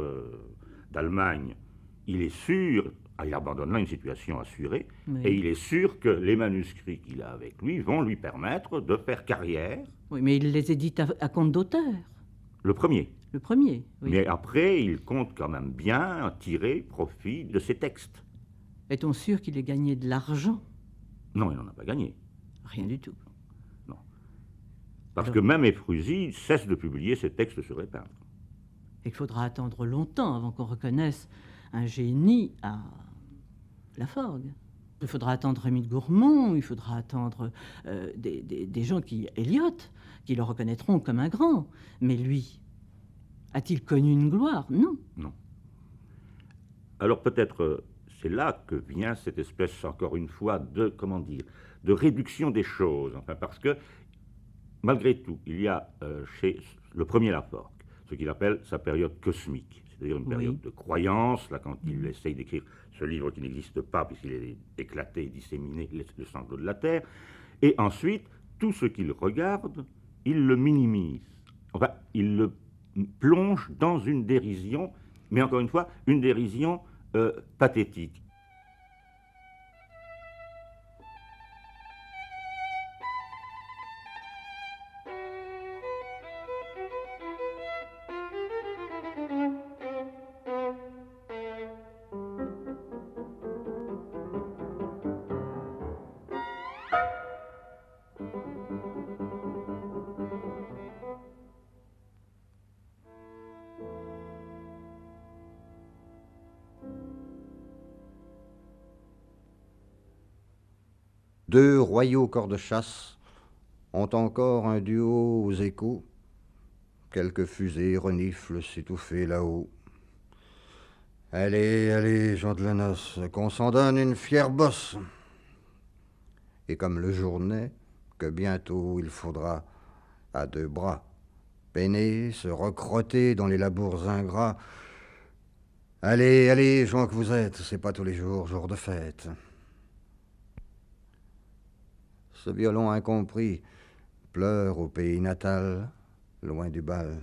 d'Allemagne, il est sûr, il abandonne là une situation assurée, Oui. et il est sûr que les manuscrits qu'il a avec lui vont lui permettre de faire carrière, Oui, mais il les édite à compte d'auteur, le premier. le premier. Oui. Mais après, il compte quand même bien tirer profit de ses textes. Est-on sûr qu'il ait gagné de l'argent? Non, il n'en a pas gagné. Rien du tout. Parce Alors- que même Efrusy cesse de publier ses textes sur les peintres. Il faudra attendre longtemps avant qu'on reconnaisse un génie à Laforgue. Il faudra attendre Rémy de Gourmont, il faudra attendre des gens Eliot, qui le reconnaîtront comme un grand. Mais lui, a-t-il connu une gloire? Non. Non. Alors peut-être c'est là que vient cette espèce, encore une fois, de, comment dire, de réduction des choses. Enfin, parce que, malgré tout, il y a chez le premier Laforgue ce qu'il appelle sa période cosmique, c'est-à-dire une période Oui. de croyance, là, quand il essaye d'écrire ce livre qui n'existe pas, puisqu'il est éclaté, disséminé, le sanglot de la terre, et ensuite, tout ce qu'il regarde, il le minimise. Enfin, il le plonge dans une dérision, mais encore une fois, une dérision pathétique. Deux royaux corps de chasse ont encore un duo aux échos. Quelques fusées reniflent s'étouffer là-haut. Allez, allez, gens de la noce, qu'on s'en donne une fière bosse. Et comme le jour naît, que bientôt il faudra, à deux bras, peiner, se recrotter dans les labours ingrats. Allez, allez, gens que vous êtes, c'est pas tous les jours, jour de fête. Ce violon incompris pleure au pays natal, loin du bal,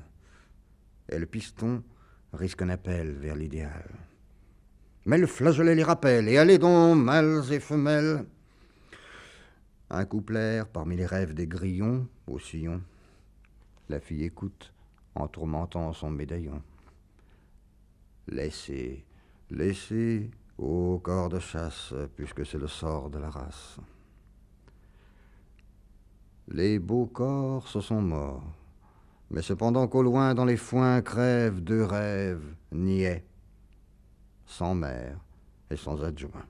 et le piston risque un appel vers l'idéal. Mais le flageolet les rappelle, et allez donc, mâles et femelles. Un couplet parmi les rêves des grillons au sillon. La fille écoute en tourmentant son médaillon. Laissez, laissez, ô corps de chasse, puisque c'est le sort de la race. Les beaux corps se sont morts, mais cependant qu'au loin dans les foins crèvent deux rêves niais, sans mère et sans adjoint.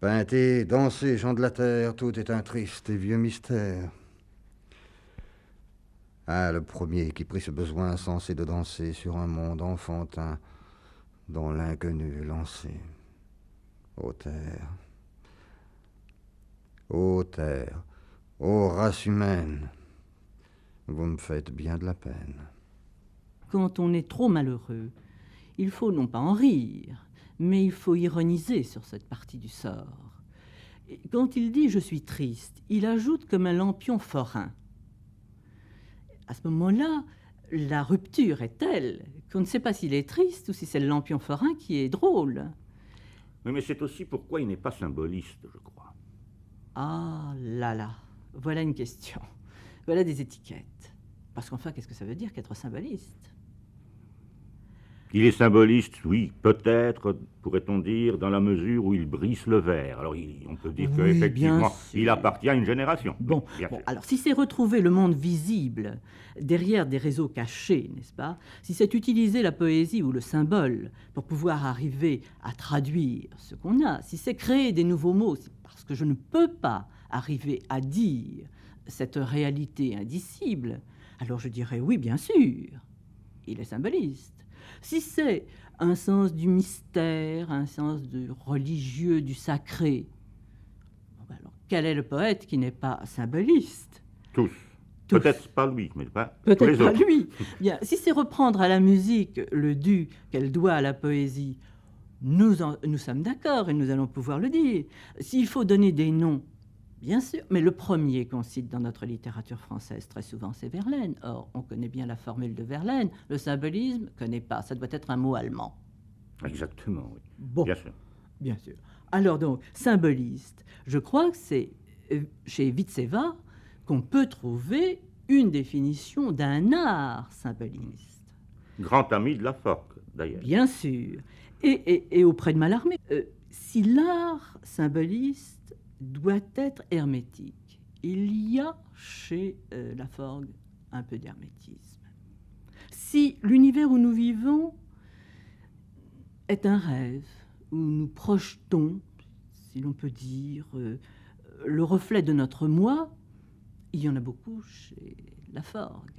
Peintez, dansez, gens de la terre, tout est un triste et vieux mystère. Ah, le premier qui prit ce besoin insensé de danser sur un monde enfantin dont l'inconnu est lancé. Ô terre, ô terre, ô race humaine, vous me faites bien de la peine. Quand on est trop malheureux, il faut non pas en rire, mais il faut ironiser sur cette partie du sort. Et quand il dit « je suis triste », il ajoute comme un lampion forain. À ce moment-là, la rupture est telle qu'on ne sait pas s'il est triste ou si c'est le lampion forain qui est drôle. Oui, mais c'est aussi pourquoi il n'est pas symboliste, je crois. Ah là là, voilà une question. Voilà des étiquettes. Parce qu'enfin, qu'est-ce que ça veut dire qu'être symboliste? Il est symboliste, oui, peut-être, pourrait-on dire, dans la mesure où il brise le verre. Alors, on peut dire Oui, qu'effectivement, bien sûr. il appartient à une génération. Bon, Oui, bien sûr. alors si c'est retrouver le monde visible derrière des réseaux cachés, n'est-ce pas? Si c'est utiliser la poésie ou le symbole pour pouvoir arriver à traduire ce qu'on a, si c'est créer des nouveaux mots, c'est parce que je ne peux pas arriver à dire cette réalité indicible, alors je dirais oui, bien sûr, il est symboliste. Si c'est un sens du mystère, un sens du religieux, du sacré, bon, ben alors, quel est le poète qui n'est pas symboliste? Tous. Tous. Peut-être pas lui, mais pas tous Peut-être les pas autres. lui. Bien, si c'est reprendre à la musique le dû qu'elle doit à la poésie, nous sommes d'accord et nous allons pouvoir le dire. S'il faut donner des noms, bien sûr, mais le premier qu'on cite dans notre littérature française très souvent, c'est Verlaine. Or, on connaît bien la formule de Verlaine. Le symbolisme, connaît pas. Ça doit être un mot allemand. Exactement, oui. Bon, Bien sûr. bien sûr. Alors donc, symboliste, je crois que c'est chez Vitseva qu'on peut trouver une définition d'un art symboliste. Grand ami de Laforgue, d'ailleurs. Bien sûr. Et auprès de Mallarmé, si l'art symboliste doit être hermétique, il y a chez Laforgue un peu d'hermétisme. Si l'univers où nous vivons est un rêve, où nous projetons, si l'on peut dire, le reflet de notre moi, il y en a beaucoup chez Laforgue.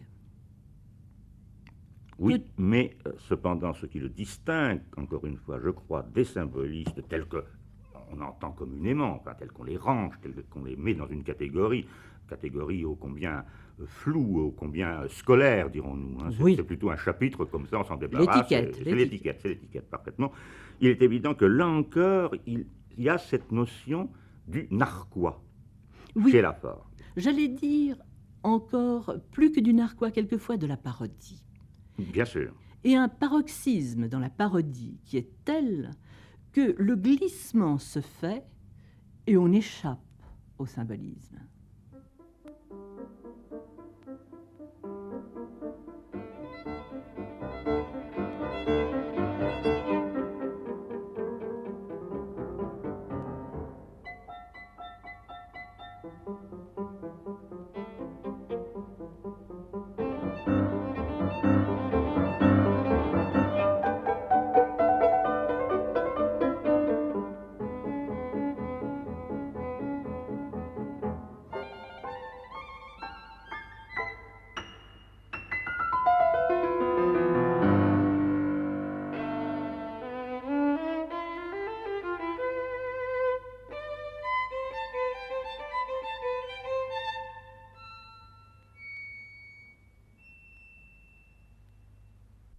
Oui, mais cependant, ce qui le distingue, encore une fois, je crois, des symbolistes tels qu'on entend communément, enfin, tels qu'on les range, tels qu'on les met dans une catégorie ô combien floue, ô combien scolaire, dirons-nous. Hein. Oui. C'est plutôt un chapitre comme ça, on s'en débarrasse. L'étiquette. C'est l'étiquette, parfaitement. Il est évident que là encore, il y a cette notion du narquois Oui. chez Laforgue. J'allais dire encore plus que du narquois, quelquefois de la parodie. Bien sûr. Et un paroxysme dans la parodie qui est tel que le glissement se fait et on échappe au symbolisme.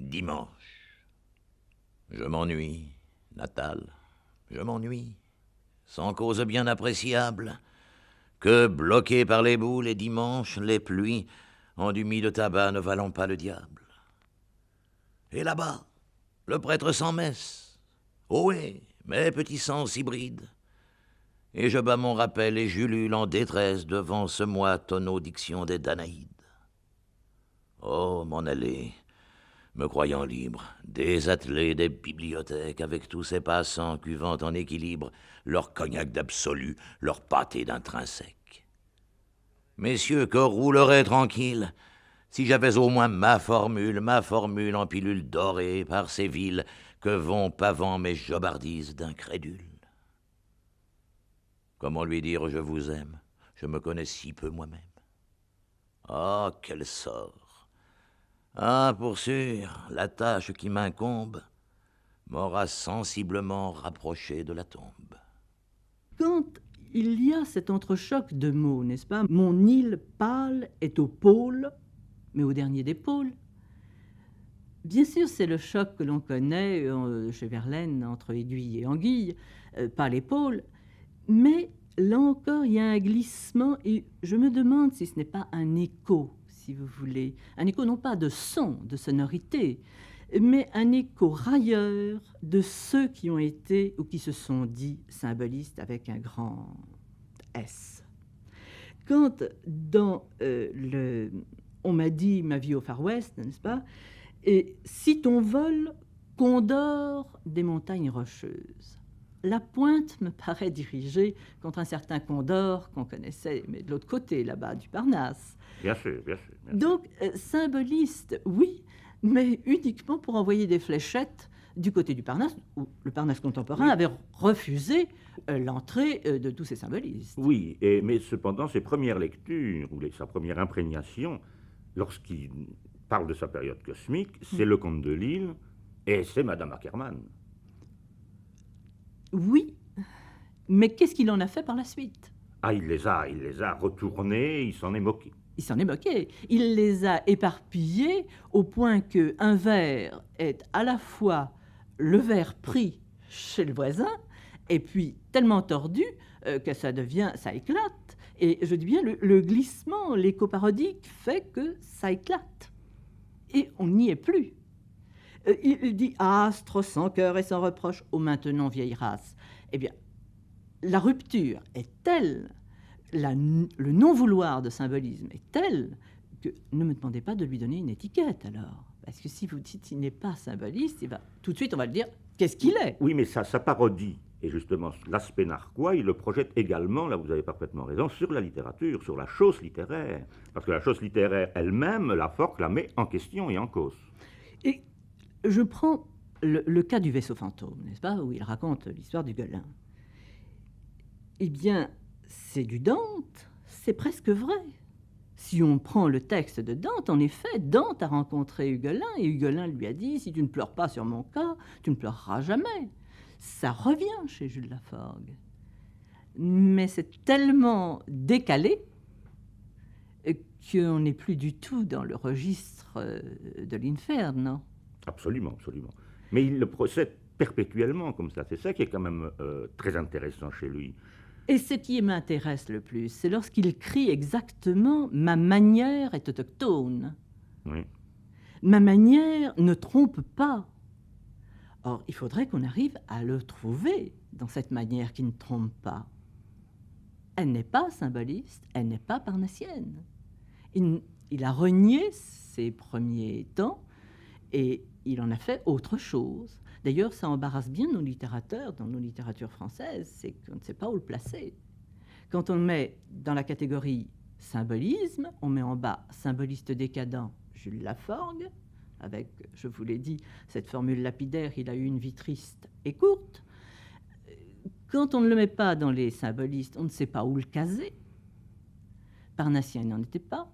Dimanche. Je m'ennuie, Natal, je m'ennuie, sans cause bien appréciable, que, bloqués par les boues, les dimanches, les pluies, endumie de tabac ne valons pas le diable. Et là-bas, le prêtre sans messe, ohé, mes petits sens hybrides, et je bats mon rappel et j'ulule en détresse devant ce mois diction des Danaïdes. Oh, m'en aller, me croyant libre, désattelé des bibliothèques avec tous ces passants cuvant en équilibre leur cognac d'absolu, leur pâté d'intrinsèque. Messieurs, que roulerait tranquille si j'avais au moins ma formule en pilule dorée par ces villes que vont pavant mes jobardises d'incrédules. Comment lui dire je vous aime, je me connais si peu moi-même. Ah, quel sort! Ah, pour sûr, la tâche qui m'incombe m'aura sensiblement rapproché de la tombe. Quand il y a cet entrechoc de mots, n'est-ce pas? Mon île pâle est au pôle, mais au dernier des pôles. Bien sûr, c'est le choc que l'on connaît chez Verlaine entre aiguille et anguille, pas les pôles, mais là encore, il y a un glissement et je me demande si ce n'est pas un écho, si vous voulez. Un écho non pas de son, de sonorité, mais un écho railleur de ceux qui ont été ou qui se sont dit symbolistes avec un grand S. Quand dans on m'a dit ma vie au Far West, n'est-ce pas? Et si ton vol Condor des montagnes rocheuses. La pointe me paraît dirigée contre un certain Condor qu'on connaissait, mais de l'autre côté, là-bas, du Parnasse. Bien sûr, bien sûr. Bien sûr. Donc, symboliste, oui, mais uniquement pour envoyer des fléchettes du côté du Parnasse, où le Parnasse contemporain avait refusé l'entrée de tous ces symbolistes. Oui, mais cependant, ses premières lectures, ou sa première imprégnation, lorsqu'il parle de sa période cosmique, c'est le Comte de Lille et c'est Madame Ackermann. Oui, mais qu'est-ce qu'il en a fait par la suite? Ah, il les a retournés, il s'en est moqué. Il s'en est moqué. Il les a éparpillés au point qu'un vers est à la fois le vers pris chez le voisin et puis tellement tordu que ça éclate. Et je dis bien, le glissement, l'écho parodique fait que ça éclate. Et on n'y est plus. Il dit « Astre sans cœur et sans reproche, ô maintenant vieille race ». Eh bien, la rupture est telle, le non-vouloir de symbolisme est tel que ne me demandez pas de lui donner une étiquette alors. Parce que si vous dites qu'il n'est pas symboliste, eh bien, tout de suite on va le dire qu'est-ce qu'il est. Oui, mais sa parodie, et justement l'aspect narquois, il le projette également, là vous avez parfaitement raison, sur la littérature, sur la chose littéraire. Parce que la chose littéraire elle-même, la Forgue la met en question et en cause. Et je prends le cas du vaisseau fantôme, n'est-ce pas, où il raconte l'histoire du Gueulin. Eh bien, c'est du Dante, c'est presque vrai. Si on prend le texte de Dante, en effet, Dante a rencontré Hugolin et Hugolin lui a dit « Si tu ne pleures pas sur mon cas, tu ne pleureras jamais ». Ça revient chez Jules Laforgue. Mais c'est tellement décalé qu'on n'est plus du tout dans le registre de l'Inferno. Absolument, absolument. Mais il le procède perpétuellement comme ça. C'est ça qui est quand même très intéressant chez lui. Et ce qui m'intéresse le plus, c'est lorsqu'il crie exactement « Ma manière est autochtone ». Oui. Ma manière ne trompe pas. Or, il faudrait qu'on arrive à le trouver dans cette manière qui ne trompe pas. Elle n'est pas symboliste, elle n'est pas parnassienne. Il a renié ses premiers temps et il en a fait autre chose. D'ailleurs, ça embarrasse bien nos littérateurs, dans nos littératures françaises, c'est qu'on ne sait pas où le placer. Quand on le met dans la catégorie symbolisme, on met en bas symboliste décadent Jules Laforgue, avec, je vous l'ai dit, cette formule lapidaire, il a eu une vie triste et courte. Quand on ne le met pas dans les symbolistes, on ne sait pas où le caser. Parnassien n'en était pas.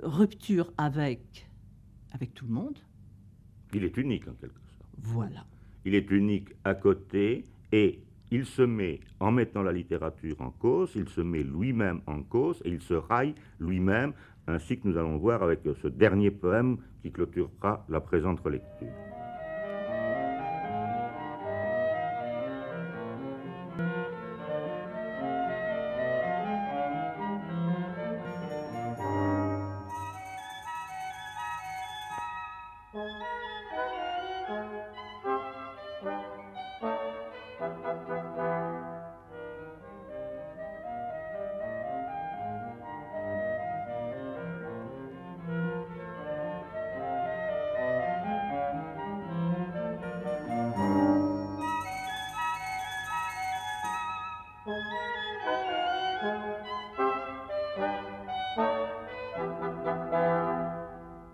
Rupture avec tout le monde. Il est unique en quelque sorte. Voilà. Il est unique à côté et il se met, en mettant la littérature en cause, il se met lui-même en cause et il se raille lui-même, ainsi que nous allons voir avec ce dernier poème qui clôturera la présente lecture.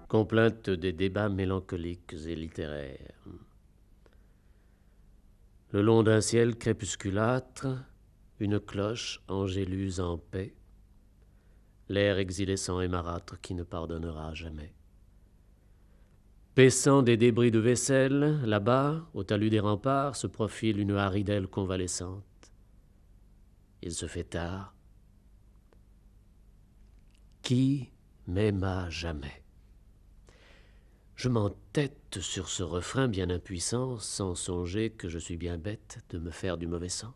Complainte des débats mélancoliques et littéraires. Le long d'un ciel crépusculâtre, une cloche angéluse en paix, l'air exilescent et marâtre qui ne pardonnera jamais. Paissant des débris de vaisselle, là-bas, au talus des remparts, se profile une haridelle convalescente. Il se fait tard. Qui m'aima jamais? Je m'entête sur ce refrain bien impuissant, sans songer que je suis bien bête de me faire du mauvais sang.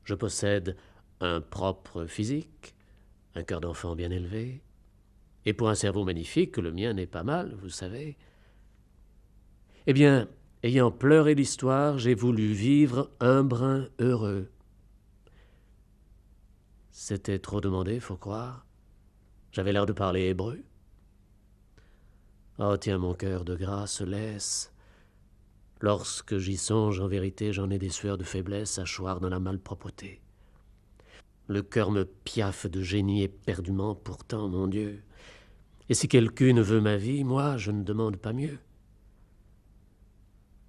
Je possède un propre physique, un cœur d'enfant bien élevé, et pour un cerveau magnifique, le mien n'est pas mal, vous savez. Eh bien, ayant pleuré l'histoire, j'ai voulu vivre un brin heureux. C'était trop demandé, faut croire. J'avais l'air de parler hébreu. Oh, tiens, mon cœur de grâce, laisse. Lorsque j'y songe, en vérité, j'en ai des sueurs de faiblesse à choir dans la malpropreté. Le cœur me piaffe de génie éperdument, pourtant, mon Dieu. Et si quelqu'une veut ma vie, moi, je ne demande pas mieux.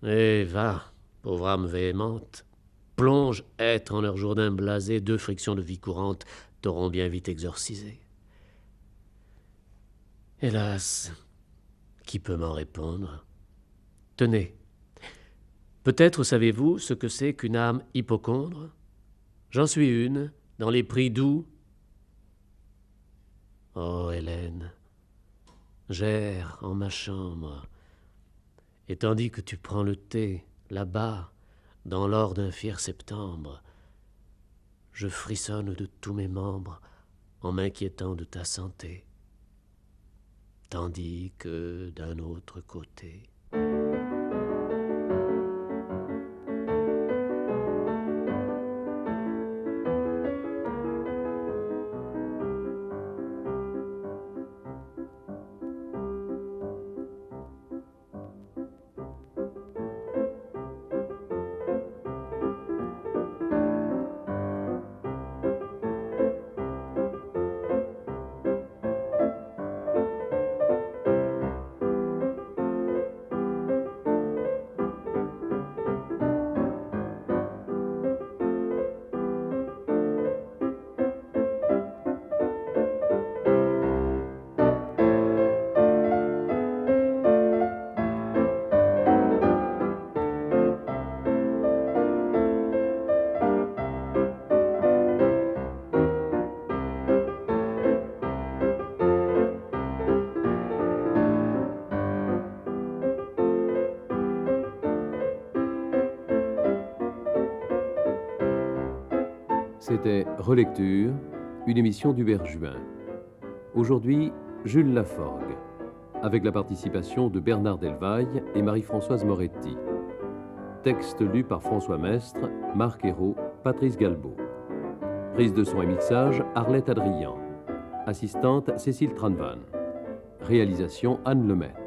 Eh, va, pauvre âme véhémente, plonge, être en leur Jourdain blasé, 2 frictions de vie courante t'auront bien vite exorcisé. Hélas, qui peut m'en répondre? Tenez, peut-être savez-vous ce que c'est qu'une âme hypocondre? J'en suis une, dans les prix doux. Oh, Hélène, j'erre en ma chambre, et tandis que tu prends le thé, là-bas, dans l'or d'un fier septembre, je frissonne de tous mes membres en m'inquiétant de ta santé, tandis que d'un autre côté... C'était Relecture, une émission d'Hubert Juin. Aujourd'hui, Jules Laforgue, avec la participation de Bernard Delvaille et Marie-Françoise Moretti. Texte lu par François Mestre, Marc Hérault, Patrice Galbaud. Prise de son et mixage, Arlette Adrian. Assistante, Cécile Tranvan. Réalisation, Anne Lemaitre.